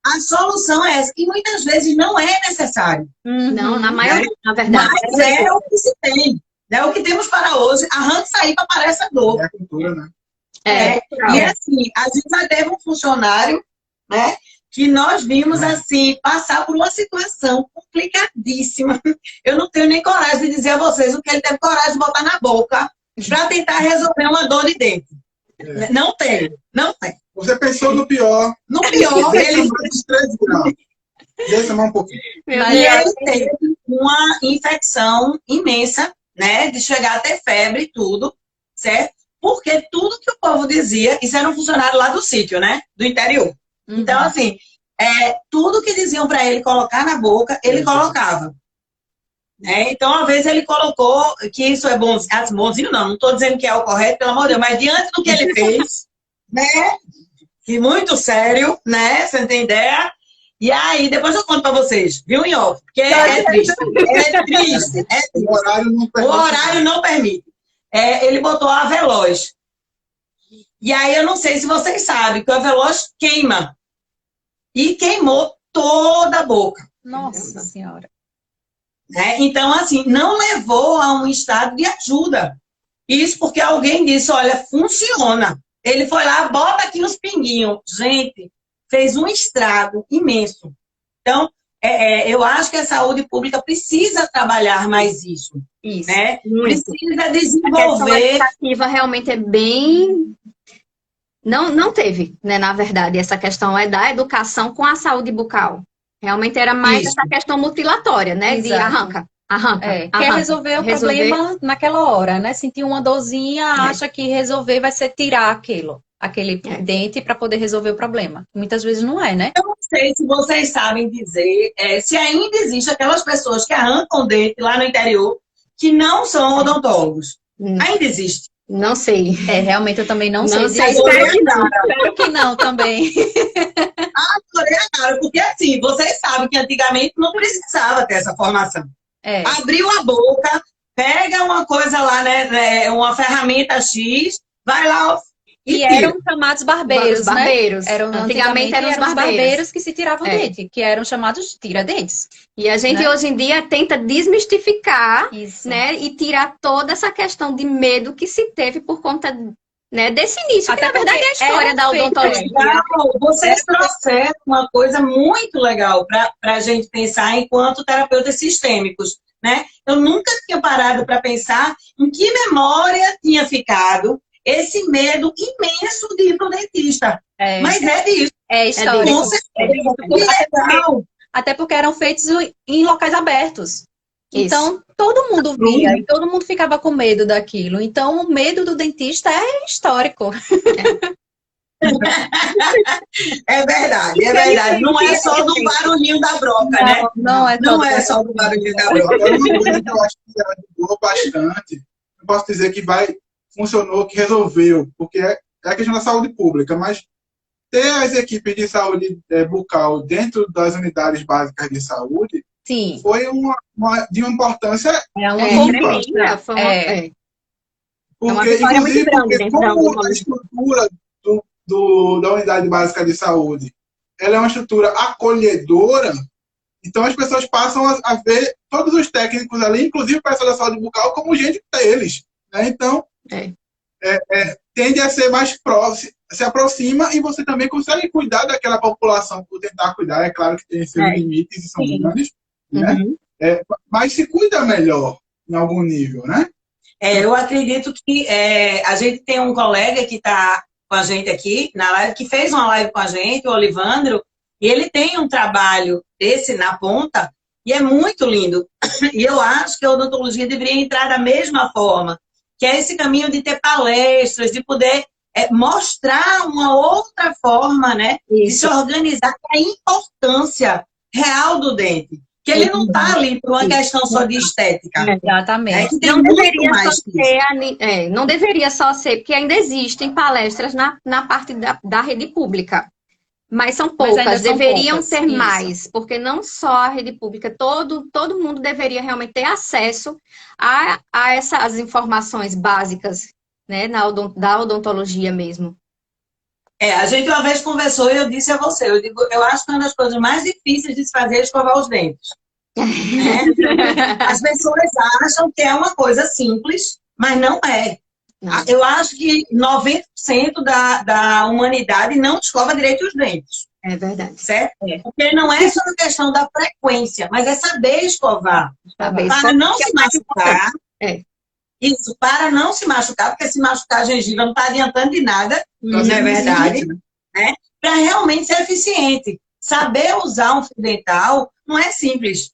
A solução é essa, e muitas vezes não é necessário. Não, na maioria, na verdade. Mas é o que se tem. É o que temos para hoje. Arranque sair para parar essa dor. É a cultura, né? E assim, a gente já teve um funcionário, né, que nós vimos assim, passar por uma situação complicadíssima. Eu não tenho nem coragem de dizer a vocês o que ele teve coragem de botar na boca para tentar resolver uma dor de dente. Não tem. Você pensou no pior. No pior, ele... Deixa eu um pouquinho. E ele teve uma infecção imensa, né? De chegar a ter febre e tudo, certo? Porque tudo que o povo dizia, isso era um funcionário lá do sítio, né? Do interior. Então, assim, tudo que diziam para ele colocar na boca, ele colocava. Então, às vezes, ele colocou que isso é bonzinho. Bonzinho não estou dizendo que é o correto, pelo amor de Deus, mas diante do que ele fez, né? Que muito sério, né? Você não tem ideia? E aí, depois eu conto pra vocês, viu, em off? Porque é triste. É triste. É triste. O horário não O permite. horário não permite. Ele botou a Aveloz. E aí, eu não sei se vocês sabem que o Aveloz queima. E queimou toda a boca. Nossa Senhora. Né? Então, assim, não levou a um estado de ajuda. Isso porque alguém disse, olha, funciona. Ele foi lá, bota aqui uns pinguinhos. Gente, fez um estrago imenso. Então, eu acho que a saúde pública precisa trabalhar mais isso. Isso. Né? Muito. Precisa A questão desenvolver. educativa realmente é bem... Não teve, né, na verdade, essa questão da educação com a saúde bucal. Realmente era mais Isso. essa questão mutilatória, né? De Exato. arranca. Quer resolver o problema naquela hora, né? Sentir uma dorzinha, acha que resolver vai ser tirar aquele dente para poder resolver o problema. Muitas vezes não é, né? Eu não sei se vocês sabem dizer se ainda existe aquelas pessoas que arrancam o dente lá no interior que não são odontólogos. Ainda existe. Não sei. Realmente eu também não sei. Não sei, espero que não. Espero que não também. Claro, porque assim, vocês sabem que antigamente não precisava ter essa formação. Abriu a boca, pega uma coisa lá, né, uma ferramenta X, vai lá e eram chamados barbeiros, os barbeiros. Né? Antigamente eram os barbeiros que se tiravam dente, que eram chamados tira-dentes. E a gente hoje em dia tenta desmistificar, isso, né, e tirar toda essa questão de medo que se teve por conta, né, desse início, até que na verdade é a história da odontologia. Vocês trouxeram uma coisa muito legal para a gente pensar enquanto terapeutas sistêmicos. Né? Eu nunca tinha parado para pensar em que memória tinha ficado esse medo imenso de ir para o dentista. Mas é disso. É histórico. Com certeza. Até porque eram feitos em locais abertos. Então, todo mundo via e todo mundo ficava com medo daquilo. Então, o medo do dentista é histórico. É verdade. Não é só do barulhinho da broca, né? Não é só do barulhinho da broca. É uma coisa que eu acho que ela ajudou bastante. Não posso dizer que funcionou, que resolveu, porque é a questão da saúde pública, mas ter as equipes de saúde bucal dentro das unidades básicas de saúde foi de uma importância tremenda. Porque, inclusive, como a estrutura da unidade básica de saúde ela é uma estrutura acolhedora, então as pessoas passam a ver todos os técnicos ali, inclusive o pessoal da saúde bucal, como gente deles. Né? Então, tende a ser mais próximo, se aproxima e você também consegue cuidar daquela população por tentar cuidar. É claro que tem seus limites e são grandes, né? Mas se cuida melhor em algum nível, né? Eu acredito que a gente tem um colega que está com a gente aqui na live, que fez uma live com a gente, o Olivandro, e ele tem um trabalho desse na ponta, e é muito lindo. E eu acho que a odontologia deveria entrar da mesma forma, que é esse caminho de ter palestras, de poder mostrar uma outra forma, né, de se organizar, a importância real do dente. Que ele não está ali por uma questão só de estética. Exatamente. Não deveria só ser, porque ainda existem palestras na parte da rede pública. Mas são poucas, deveriam ser mais, porque não só a rede pública, todo mundo deveria realmente ter acesso a essas informações básicas, né, da odontologia mesmo. A gente uma vez conversou e eu disse a você, eu acho que uma das coisas mais difíceis de se fazer é escovar os dentes. Né? As pessoas acham que é uma coisa simples, mas não é. Eu acho que 90% da humanidade não escova direito os dentes. É verdade. Certo? Porque não é só a questão da frequência, mas é saber escovar. Para não se machucar. Isso, para não se machucar, porque se machucar a gengiva não está adiantando de nada, não é verdade, né? Para realmente ser eficiente. Saber usar um fio dental não é simples.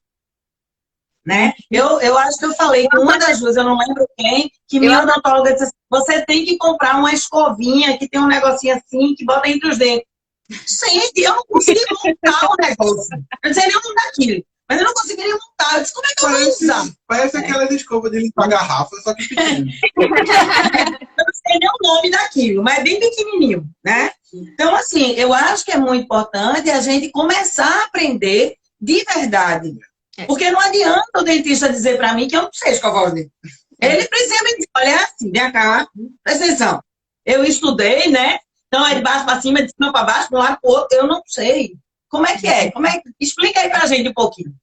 Né? Eu acho que eu falei com uma das duas, eu não lembro quem, que minha odontóloga disse assim, você tem que comprar uma escovinha que tem um negocinho assim, que bota entre os dentes. Gente, eu não consegui montar o negócio. Eu não sei nem onde daquilo. Mas eu não conseguiria montar. Eu disse, como é que eu vou usar? Parece aquelas escovas de limpar garrafa, só que pequeno. Eu não sei nem o nome daquilo, mas é bem pequenininho, né? Então, assim, eu acho que é muito importante a gente começar a aprender de verdade. Porque não adianta o dentista dizer para mim que eu não sei escovar os dentes. Ele precisa me dizer, olha, é assim, vem cá, presta atenção. Eu estudei, né? Então é de baixo para cima, de cima para baixo, de um lado para o outro. Eu não sei. Como é que é? Explica aí pra gente um pouquinho.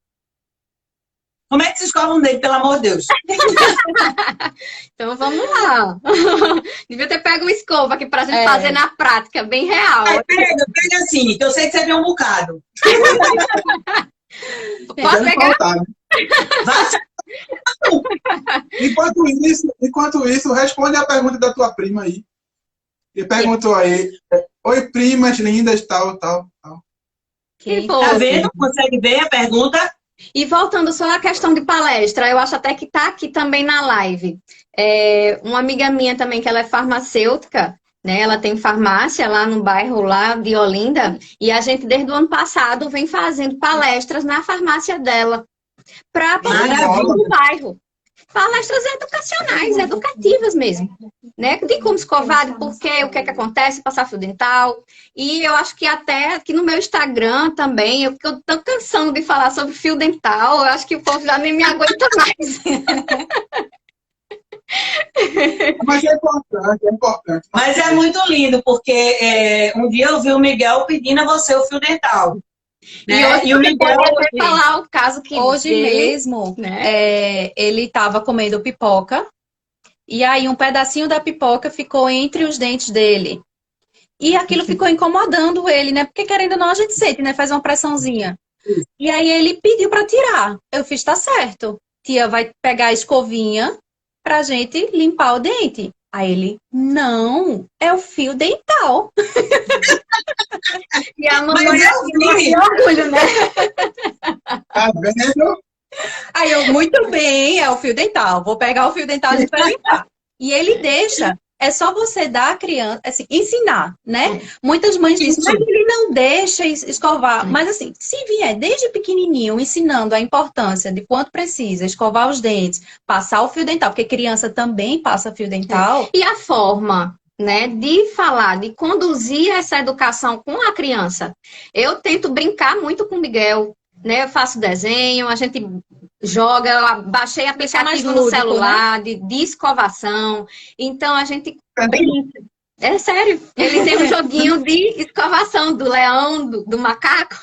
Como é que se escova um dente, pelo amor de Deus? Então vamos lá. Devia ter pego uma escova aqui pra gente fazer na prática, bem real. Pega assim, que eu sei que você tem um bocado. Posso pegar? Enquanto isso, responde a pergunta da tua prima aí. Ele perguntou aí, oi primas lindas, tal. Tá vendo? Consegue ver a pergunta? E voltando só à questão de palestra, eu acho até que tá aqui também na live. Uma amiga minha também, que ela é farmacêutica, né? Ela tem farmácia lá no bairro lá de Olinda, e a gente desde o ano passado vem fazendo palestras na farmácia dela para a população do bairro. Palestras educacionais, educativas mesmo, né? De como escovar, de porquê, o que é que acontece, passar fio dental. E eu acho que até aqui no meu Instagram também, eu tô cansando de falar sobre fio dental, eu acho que o povo já nem me aguenta mais. Mas é importante. Mas é muito lindo, porque um dia eu vi o Miguel pedindo a você o fio dental. Né? E o Miguel pode falar o caso que hoje dele, mesmo, né? Ele estava comendo pipoca e aí um pedacinho da pipoca ficou entre os dentes dele. E aquilo ficou incomodando ele, né? Porque querendo ou não a gente sente, né? Faz uma pressãozinha. E aí ele pediu para tirar. Eu fiz, tá certo. Tia vai pegar a escovinha pra gente limpar o dente. Aí ele, não, é o fio dental. E a mamãe tem orgulho, né? Tá vendo? Aí eu, muito bem, é o fio dental. Vou pegar o fio dental e para limpar. E ele deixa. É só você dar a criança, assim, ensinar, né? Muitas mães dizem, mas ele não deixa escovar. Mas assim, se vier desde pequenininho ensinando a importância de quanto precisa escovar os dentes, passar o fio dental, porque criança também passa fio dental. E a forma, né, de falar, de conduzir essa educação com a criança. Eu tento brincar muito com o Miguel, né? Eu faço desenho, a gente joga, eu baixei aplicativo no celular, né? de escovação. Então a gente brinca. É sério, ele tem um joguinho de escovação do leão, do macaco.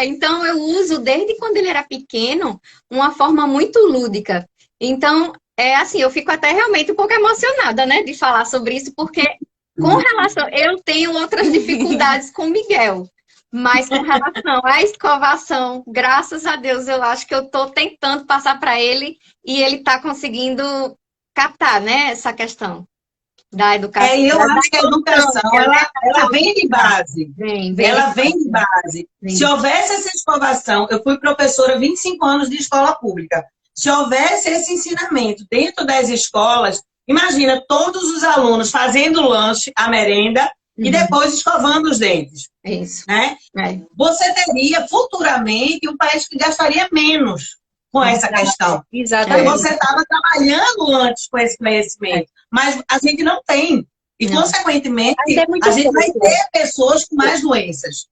Então eu uso desde quando ele era pequeno uma forma muito lúdica. Então, assim, eu fico até realmente um pouco emocionada, né, de falar sobre isso, porque com relação, eu tenho outras dificuldades com o Miguel. Mas com relação à escovação, graças a Deus, eu acho que eu estou tentando passar para ele e ele está conseguindo captar, né, essa questão da educação. Eu acho que a educação, ela vem de base. Ela vem de base. Vem. Se houvesse essa escovação, eu fui professora 25 anos de escola pública. Se houvesse esse ensinamento dentro das escolas, imagina todos os alunos fazendo lanche, a merenda, e depois escovando os dentes. Isso. Né? Você teria futuramente um país que gastaria menos com essa questão. Exatamente. Porque você estava trabalhando antes com esse conhecimento. Mas a gente não tem. E, consequentemente, a gente vai ter pessoas com mais doenças.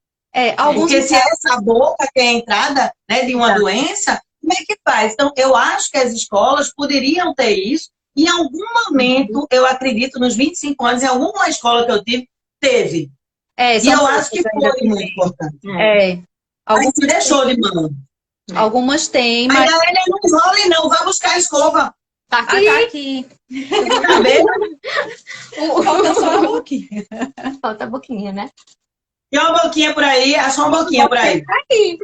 Porque se essa boca que é a entrada, né, de uma doença, como é que faz? Então, eu acho que as escolas poderiam ter isso. Em algum momento, eu acredito, nos 25 anos, em alguma escola que eu tive, teve. E eu acho que foi muito importante. Aí se deixou de mão. Algumas têm, mas... Ainda ele não enrola, não. Vai buscar a escova. Tá aqui. Tá aqui. Tá vendo? Falta só a boquinha. Falta a boquinha, né? Tem uma boquinha por aí. Achou uma boquinha por aí. Tá aqui.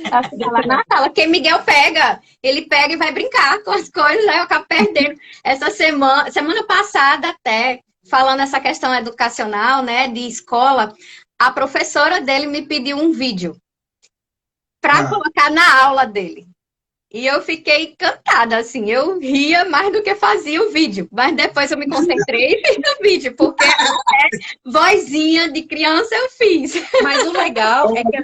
Tá lá na sala. Porque Miguel pega. Ele pega e vai brincar com as coisas. Aí eu acabo perdendo. Essa semana passada até... Falando essa questão educacional, né, de escola, a professora dele me pediu um vídeo para colocar na aula dele. E eu fiquei encantada, assim, eu ria mais do que fazia o vídeo. Mas depois eu me concentrei e fiz o vídeo, porque vozinha de criança eu fiz. Mas o legal é que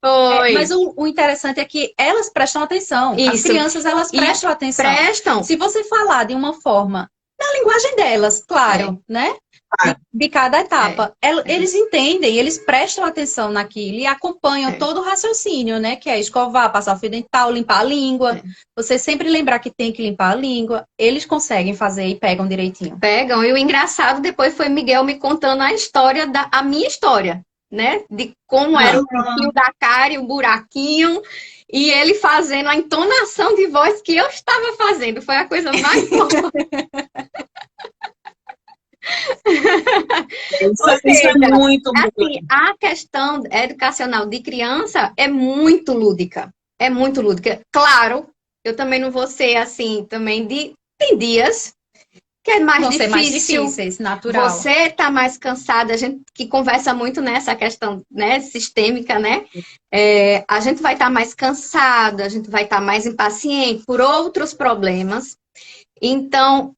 Foi. Mas o interessante é que elas prestam atenção. As Isso. crianças, elas prestam atenção. Prestam. Se você falar de uma forma, na linguagem delas, claro, né? De cada etapa. Eles entendem, eles prestam atenção naquilo e acompanham todo o raciocínio, né? Que é escovar, passar o fio dental, limpar a língua. Você sempre lembrar que tem que limpar a língua. Eles conseguem fazer e pegam direitinho. Pegam. E o engraçado depois foi Miguel me contando a história, a minha história, né? De como era o fio da cara e o buraquinho. E ele fazendo a entonação de voz que eu estava fazendo. Foi a coisa mais boa. Isso é muito assim, a questão educacional de criança é muito lúdica. É muito lúdica. Claro, eu também não vou ser assim, também tem dias que é mais Vão ser mais difícil. difíceis, natural. Você tá mais cansada, a gente que conversa muito nessa questão, né, sistêmica, né? A gente vai estar mais cansado, a gente vai estar mais impaciente por outros problemas. Então,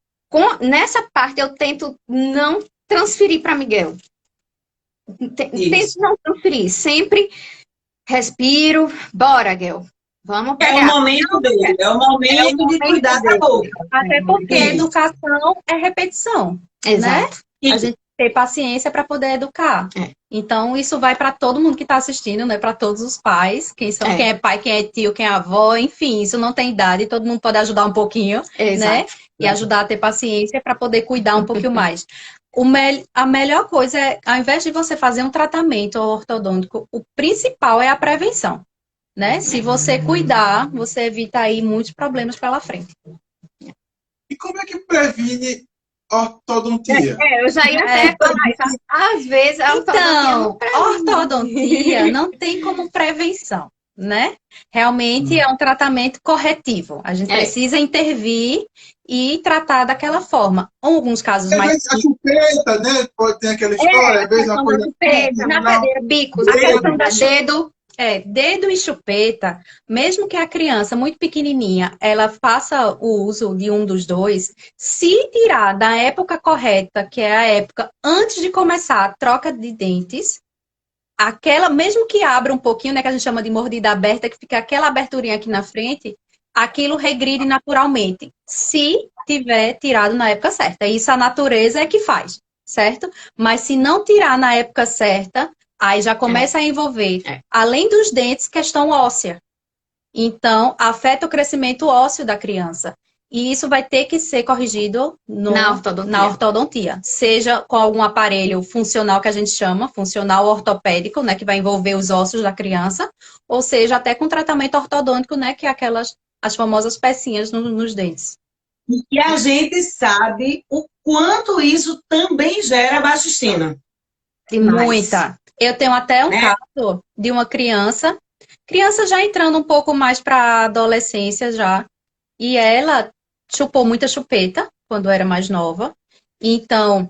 nessa parte eu tento não transferir para Miguel. Tento não transferir. Sempre respiro. Bora, Miguel. Vamos pegar. É o momento dele. É o momento de cuidar da boca. Até porque a educação é repetição. Exato. Né? A gente tem paciência para poder educar. Então, isso vai para todo mundo que está assistindo, né? Para todos os pais. Quem é pai, quem é tio, quem é avó, enfim, isso não tem idade. Todo mundo pode ajudar um pouquinho, né? E ajudar a ter paciência para poder cuidar um pouquinho mais. A melhor coisa é, ao invés de você fazer um tratamento ortodôntico, o principal é a prevenção, né? Se você cuidar, você evita aí muitos problemas pela frente. E como é que previne ortodontia? Eu já ia até falar isso. Às vezes a ortodontia não tem como prevenção, né? Realmente é um tratamento corretivo. A gente precisa intervir e tratar daquela forma. Alguns casos mais... A chupeta, né? Pode ter aquela história, às vezes uma coisa... Na cadeira, bicos, a questão da dedo... dedo e chupeta, mesmo que a criança muito pequenininha, ela faça o uso de um dos dois, se tirar da época correta, que é a época antes de começar a troca de dentes, aquela, mesmo que abra um pouquinho, né, que a gente chama de mordida aberta, que fica aquela aberturinha aqui na frente, aquilo regride naturalmente, se tiver tirado na época certa. Isso a natureza é que faz, certo? Mas se não tirar na época certa, aí já começa a envolver, além dos dentes, questão óssea. Então, afeta o crescimento ósseo da criança. E isso vai ter que ser corrigido na ortodontia. Seja com algum aparelho funcional que a gente chama, funcional ortopédico, né, que vai envolver os ossos da criança, ou seja, até com tratamento ortodôntico, né, que é as famosas pecinhas nos dentes. E a gente sabe o quanto isso também gera baixa estima. Muita. Eu tenho até um caso de uma criança já entrando um pouco mais para a adolescência já, e ela chupou muita chupeta quando era mais nova, então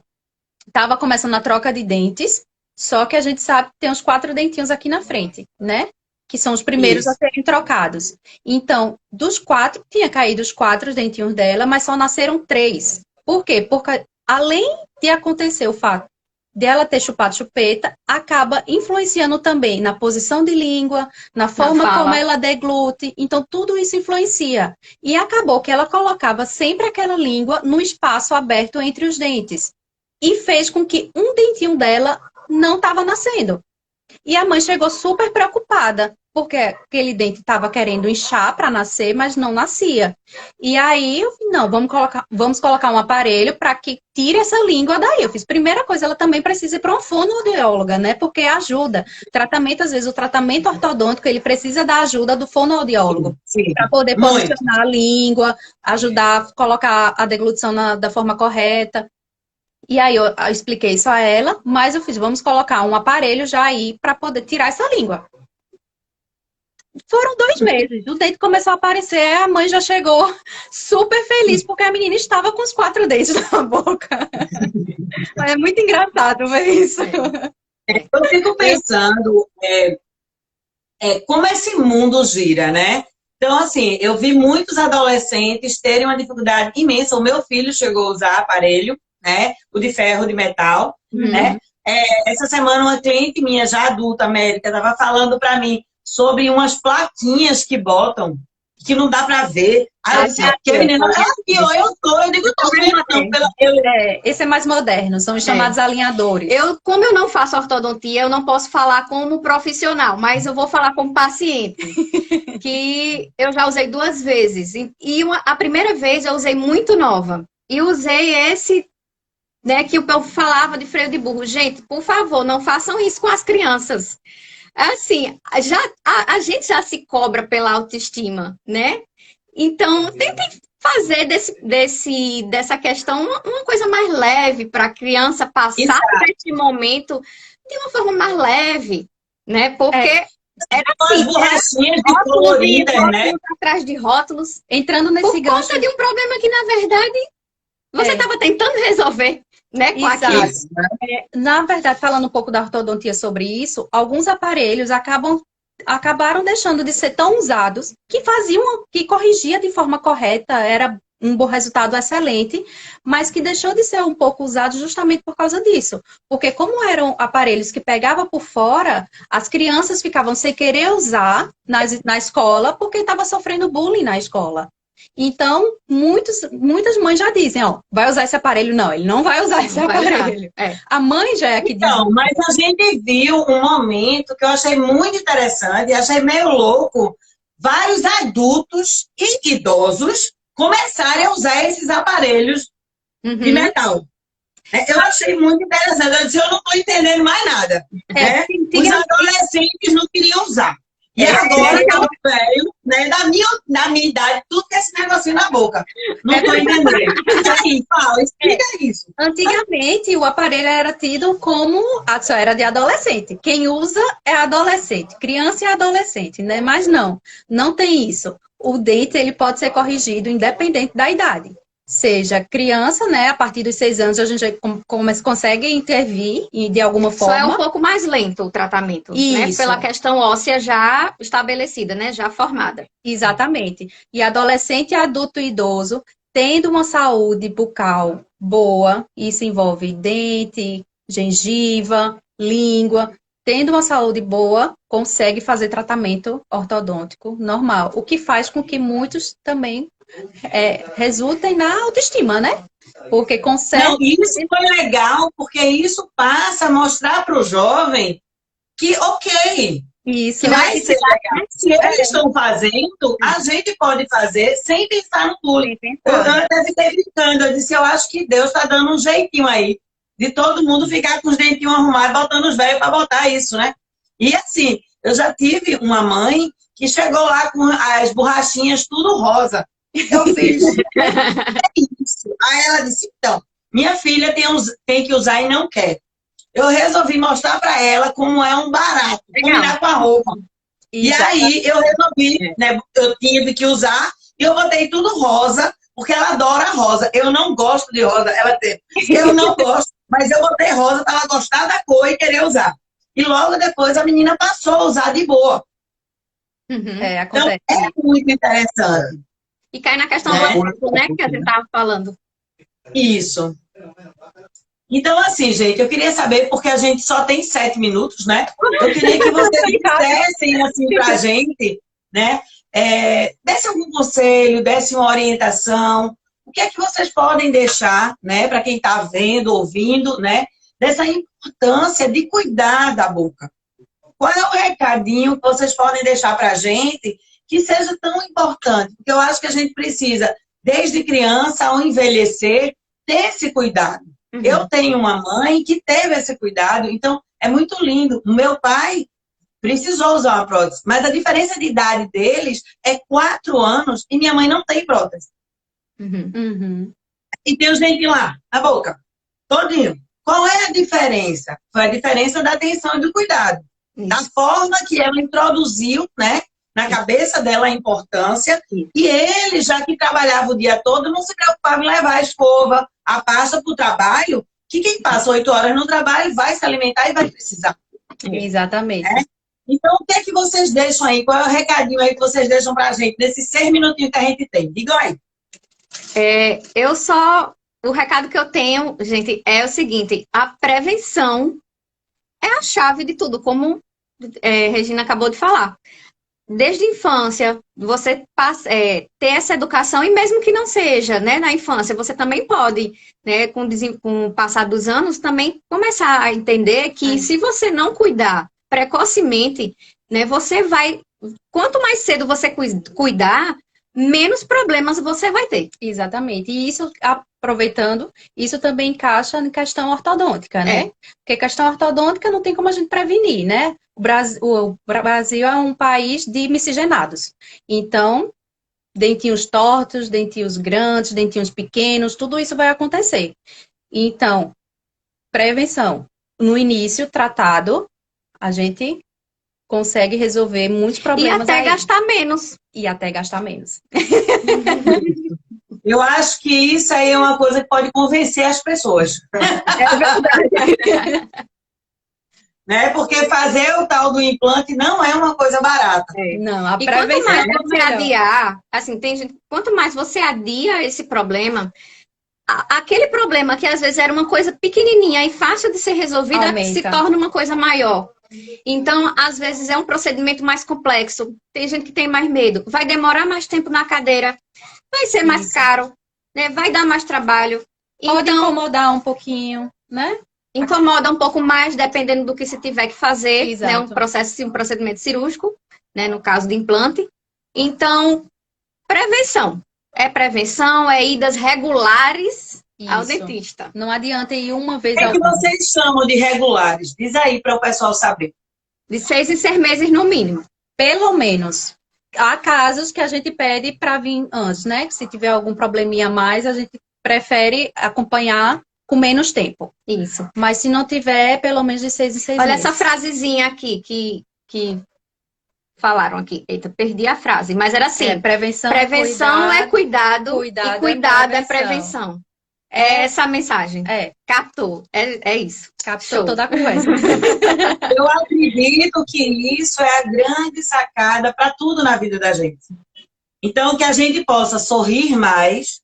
estava começando a troca de dentes, só que a gente sabe que tem os 4 dentinhos aqui na frente, né? Que são os primeiros a serem trocados. Então, dos 4, tinha caído os 4 dentinhos dela, mas só nasceram 3. Por quê? Porque além de acontecer o fato dela ter chupado chupeta, acaba influenciando também na posição de língua, na forma como ela deglute. Então, tudo isso influencia. E acabou que ela colocava sempre aquela língua no espaço aberto entre os dentes. E fez com que um dentinho dela não estava nascendo. E a mãe chegou super preocupada, porque aquele dente estava querendo inchar para nascer, mas não nascia. E aí, eu falei, não, vamos colocar um aparelho para que tire essa língua daí. Eu fiz, primeira coisa, ela também precisa ir para uma fonoaudióloga, né? Porque ajuda. Às vezes, o tratamento ortodôntico, ele precisa da ajuda do fonoaudiólogo. Para poder posicionar a língua, ajudar a colocar a deglutição da forma correta. E aí eu expliquei isso a ela, mas eu fiz, vamos colocar um aparelho já aí para poder tirar essa língua. Foram 2 meses, o dente começou a aparecer, a mãe já chegou super feliz, porque a menina estava com os 4 dentes na boca. É muito engraçado ver isso. Eu fico pensando como esse mundo gira, né? Então, assim, eu vi muitos adolescentes terem uma dificuldade imensa. O meu filho chegou a usar aparelho, né? O de ferro, de metal, né? Essa semana uma cliente minha, já adulta, médica, estava falando para mim, sobre umas plaquinhas que botam, que não dá pra ver. Aí eu disse, que a menina, eu digo, eu tô vendo, não, Esse é mais moderno, são os chamados alinhadores. Como eu não faço ortodontia, eu não posso falar como profissional, mas eu vou falar como paciente, que eu já usei 2 vezes. A primeira vez eu usei muito nova. E usei esse, né, que o povo falava de freio de burro. Gente, por favor, não façam isso com as crianças. Assim, a gente já se cobra pela autoestima, né? Então, tentem fazer dessa questão uma coisa mais leve para a criança passar por esse momento de uma forma mais leve, né? Porque era as borrachinhas de coloridas, né? Atrás de rótulos, entrando nesse por gancho conta de um problema que, na verdade, você estava tentando resolver, né? Com aquilo. Na verdade, falando um pouco da ortodontia sobre isso, alguns aparelhos acabaram deixando de ser tão usados que corrigia de forma correta, era um bom resultado excelente, mas que deixou de ser um pouco usado justamente por causa disso. Porque como eram aparelhos que pegavam por fora, as crianças ficavam sem querer usar na escola porque estavam sofrendo bullying na escola. Então, muitas mães já dizem, ó, vai usar esse aparelho? Não, ele não vai usar esse aparelho. A mãe já é que diz. Não, mas a gente viu um momento que eu achei muito interessante, achei meio louco, vários adultos e idosos começarem a usar esses aparelhos de metal. Eu achei muito interessante, eu disse, eu não estou entendendo mais nada. Né? Os adolescentes não queriam usar. E agora que eu velho, né, da minha idade, tudo com esse negocinho na boca. Não estou entendendo. Aí, Paulo, explica isso. Antigamente, o aparelho era tido como só era de adolescente. Quem usa é adolescente, criança e adolescente, né? Mas não tem isso. O dente ele pode ser corrigido independente da idade. Seja criança, né? A partir dos 6 anos a gente já consegue intervir de alguma forma. Só é um pouco mais lento o tratamento, né? Pela questão óssea já estabelecida, né? Já formada. Exatamente. E adolescente, adulto e idoso, tendo uma saúde bucal boa, isso envolve dente, gengiva, língua, tendo uma saúde boa, consegue fazer tratamento ortodôntico normal, o que faz com que muitos também resultem na autoestima, né? Porque consegue... Não, isso foi legal, porque isso passa a mostrar para o jovem que, ok, isso vai ser legal. Se eles estão fazendo, a gente pode fazer sem pensar no bullying. Eu até fiquei brincando, eu disse, eu acho que Deus está dando um jeitinho aí, de todo mundo ficar com os dentinhos arrumados, botando os velhos para botar isso, né? E assim, eu já tive uma mãe que chegou lá com as borrachinhas tudo rosa. Eu fiz, isso. Aí ela disse, então, minha filha tem que usar e não quer. Eu resolvi mostrar para ela como é um barato, combinar com a roupa. E aí eu resolvi, né, eu tive que usar, e eu botei tudo rosa, porque ela adora rosa. Eu não gosto de rosa, eu não gosto, mas eu botei rosa para ela gostar da cor e querer usar. E logo depois a menina passou a usar de boa. Então é muito interessante. E cai na questão do exemplo, né, que a gente estava falando. Isso. Então, assim, gente, eu queria saber, porque a gente só tem 7 minutos, né? Eu queria que vocês dissessem, assim, pra gente, né? Desse algum conselho, desse uma orientação. O que é que vocês podem deixar, né, para quem está vendo, ouvindo, né? Dessa importância de cuidar da boca. Qual é o recadinho que vocês podem deixar pra gente que seja tão importante? Porque eu acho que a gente precisa, desde criança ao envelhecer, ter esse cuidado. Eu tenho uma mãe que teve esse cuidado, então é muito lindo. O meu pai precisou usar uma prótese, mas a diferença de idade deles é 4 anos e minha mãe não tem prótese. E tem os dentes lá, na boca, todinho. Qual é a diferença? Foi a diferença da atenção e do cuidado. Da forma que ela introduziu, né, na cabeça dela a importância, e ele, já que trabalhava o dia todo, não se preocupava em levar a escova, a pasta para o trabalho, que quem passa 8 horas no trabalho vai se alimentar e vai precisar. Exatamente. Então, o que é que vocês deixam aí? Qual é o recadinho aí que vocês deixam para a gente, nesses 6 minutinhos que a gente tem? Digam aí. O recado que eu tenho, gente, é o seguinte, a prevenção é a chave de tudo, como Regina acabou de falar. Desde a infância, você ter essa educação, e mesmo que não seja, né, na infância, você também pode, né, com o passar dos anos, também começar a entender que se você não cuidar precocemente, né, você vai, quanto mais cedo você cuidar, menos problemas você vai ter. Exatamente. E isso, aproveitando, isso também encaixa na questão ortodôntica, né? Porque questão ortodôntica não tem como a gente prevenir, né? O Brasil é um país de miscigenados. Então, dentinhos tortos, dentinhos grandes, dentinhos pequenos, tudo isso vai acontecer. Então, prevenção. No início, tratado, a gente consegue resolver muitos problemas. E até gastar menos. E até gastar menos. Eu acho que isso aí é uma coisa que pode convencer as pessoas. É verdade. Né? Porque fazer o tal do implante não é uma coisa barata. Não, a E prevenção quanto mais é você melhor. adiar, assim, tem gente, quanto mais você adia esse problema, aquele problema que às vezes era uma coisa pequenininha e fácil de ser resolvida, Aumenta. se torna uma coisa maior. Então, às vezes é um procedimento mais complexo. Tem gente que tem mais medo. Vai demorar mais tempo na cadeira, vai ser mais caro, né? Vai dar mais trabalho. Pode Então, incomodar um pouquinho, né? incomoda um pouco mais, dependendo do que se tiver que fazer, né? Um Exato. procedimento cirúrgico, né? No caso de implante. Então, prevenção. É prevenção, é idas regulares ao Isso. dentista. Não adianta ir uma O vez que é ao que ano. vocês chamam de regulares? Diz aí para o pessoal saber. De 6 em 6 meses, no mínimo. Pelo menos. Há casos que a gente pede para vir antes, né? Que se tiver algum probleminha a mais, a gente prefere acompanhar com menos tempo. Isso. Mas se não tiver, pelo menos de 6 em 6 Olha meses. essa frasezinha aqui que falaram aqui. Eita, perdi a frase. Mas era assim. Prevenção, Prevenção é cuidado e cuidado é prevenção. prevenção. É essa a mensagem. Captou. É isso. Captou Show. toda a conversa. Eu acredito que isso é a grande sacada para tudo na vida da gente. Então, que a gente possa sorrir mais,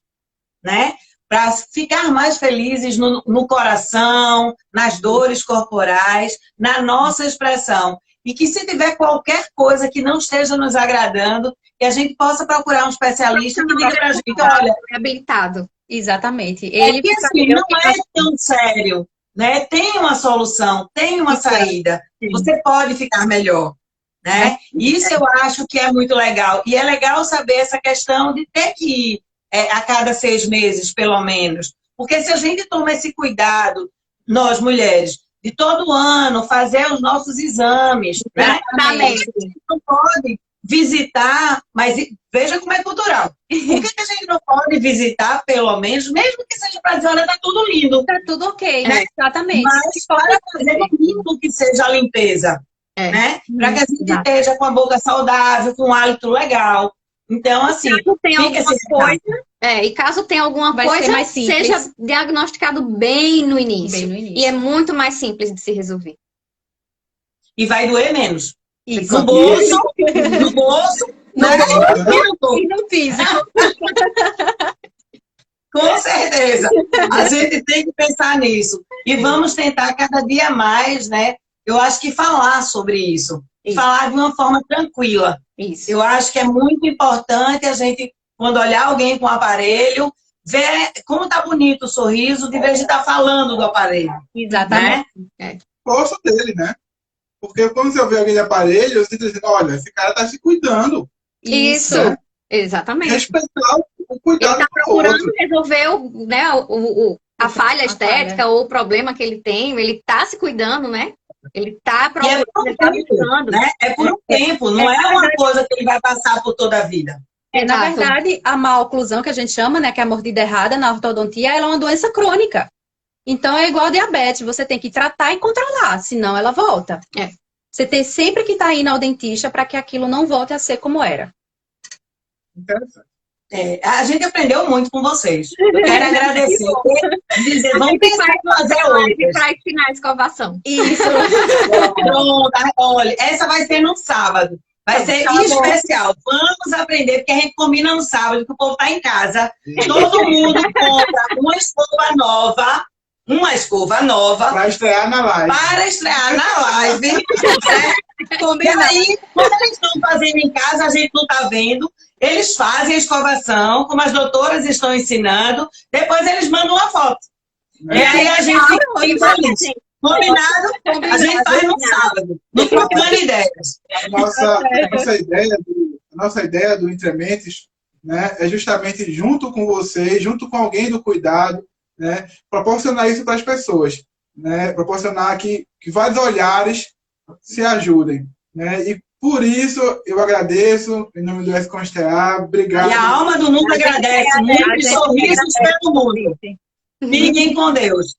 né? Para ficar mais felizes no coração, nas dores corporais, na nossa expressão. E que se tiver qualquer coisa que não esteja nos agradando, que a gente possa procurar um especialista que diga para a gente, olha, Habilitado. Exatamente. é que assim, não é tão sério, né? Tem uma solução, tem uma saída. Você pode ficar melhor, né? Isso eu acho que é muito legal. E é legal saber essa questão de ter que ir a cada 6 meses, pelo menos. Porque se a gente toma esse cuidado, nós mulheres, de todo ano fazer os nossos exames, né? A gente não pode visitar, mas veja como é cultural. Por que a gente não pode visitar, pelo menos, mesmo que seja para dizer, olha, tá tudo lindo. Tá tudo ok, né? Exatamente. Mas para fazer o mínimo que seja a limpeza, né? Para que a gente esteja com a boca saudável, com um hálito legal. Então, assim, tem alguma coisa, e caso tenha alguma coisa, mais simples. seja diagnosticado bem no início. Bem no início. E é muito mais simples de se resolver. E vai doer menos. Isso. No bolso, E no físico. com certeza. A gente tem que pensar nisso. E vamos tentar cada dia mais, né? Eu acho que falar sobre isso. Falar de uma forma tranquila. Isso. Eu acho que é muito importante a gente, quando olhar alguém com o aparelho, ver como tá bonito o sorriso, de vez de estar falando do aparelho. Exatamente. Né? Gosto dele, né? Porque quando você vê alguém de aparelho, você diz, olha, esse cara tá se cuidando. Isso. Né? Exatamente. Respeitar o cuidado Ele tá do procurando outro. resolver a falha estética ou o problema que ele tem. Ele tá se cuidando, né? Ele tá E é por um tempo, né? É por um tempo, não é uma coisa que ele vai passar por toda a vida. Na verdade, a má oclusão, que a gente chama, né, que é a mordida errada na ortodontia, ela é uma doença crônica. Então, é igual a diabetes, você tem que tratar e controlar, senão ela volta. Você tem sempre que estar indo ao dentista para que aquilo não volte a ser como era. Interessante. A gente aprendeu muito com vocês. Eu quero agradecer. Dizer, vamos pensar em fazer outras. Para ensinar a escovação. Isso. Pronto, olha, essa vai ser no sábado. Vai ser especial. Vamos aprender, porque a gente combina no sábado, que o povo está em casa. Todo mundo compra uma escova nova, uma escova nova Para estrear na live. para estrear na live. Certo? E aí, quando eles estão fazendo em casa, a gente não está vendo. Eles fazem a escovação, como as doutoras estão ensinando. Depois eles mandam uma foto. E aí a gente fica feliz. Combinado? A gente faz no sábado, no Trocando Ideias. A nossa ideia do Entrementes, né, é justamente junto com vocês, junto com alguém do cuidado, né, proporcionar isso para as pessoas, né, proporcionar que vários olhares se ajudem, né, e por isso eu agradeço em nome do S-Constear, obrigado. E a alma do mundo agradece muito e sorrisos pelo mundo. Fiquem com Deus.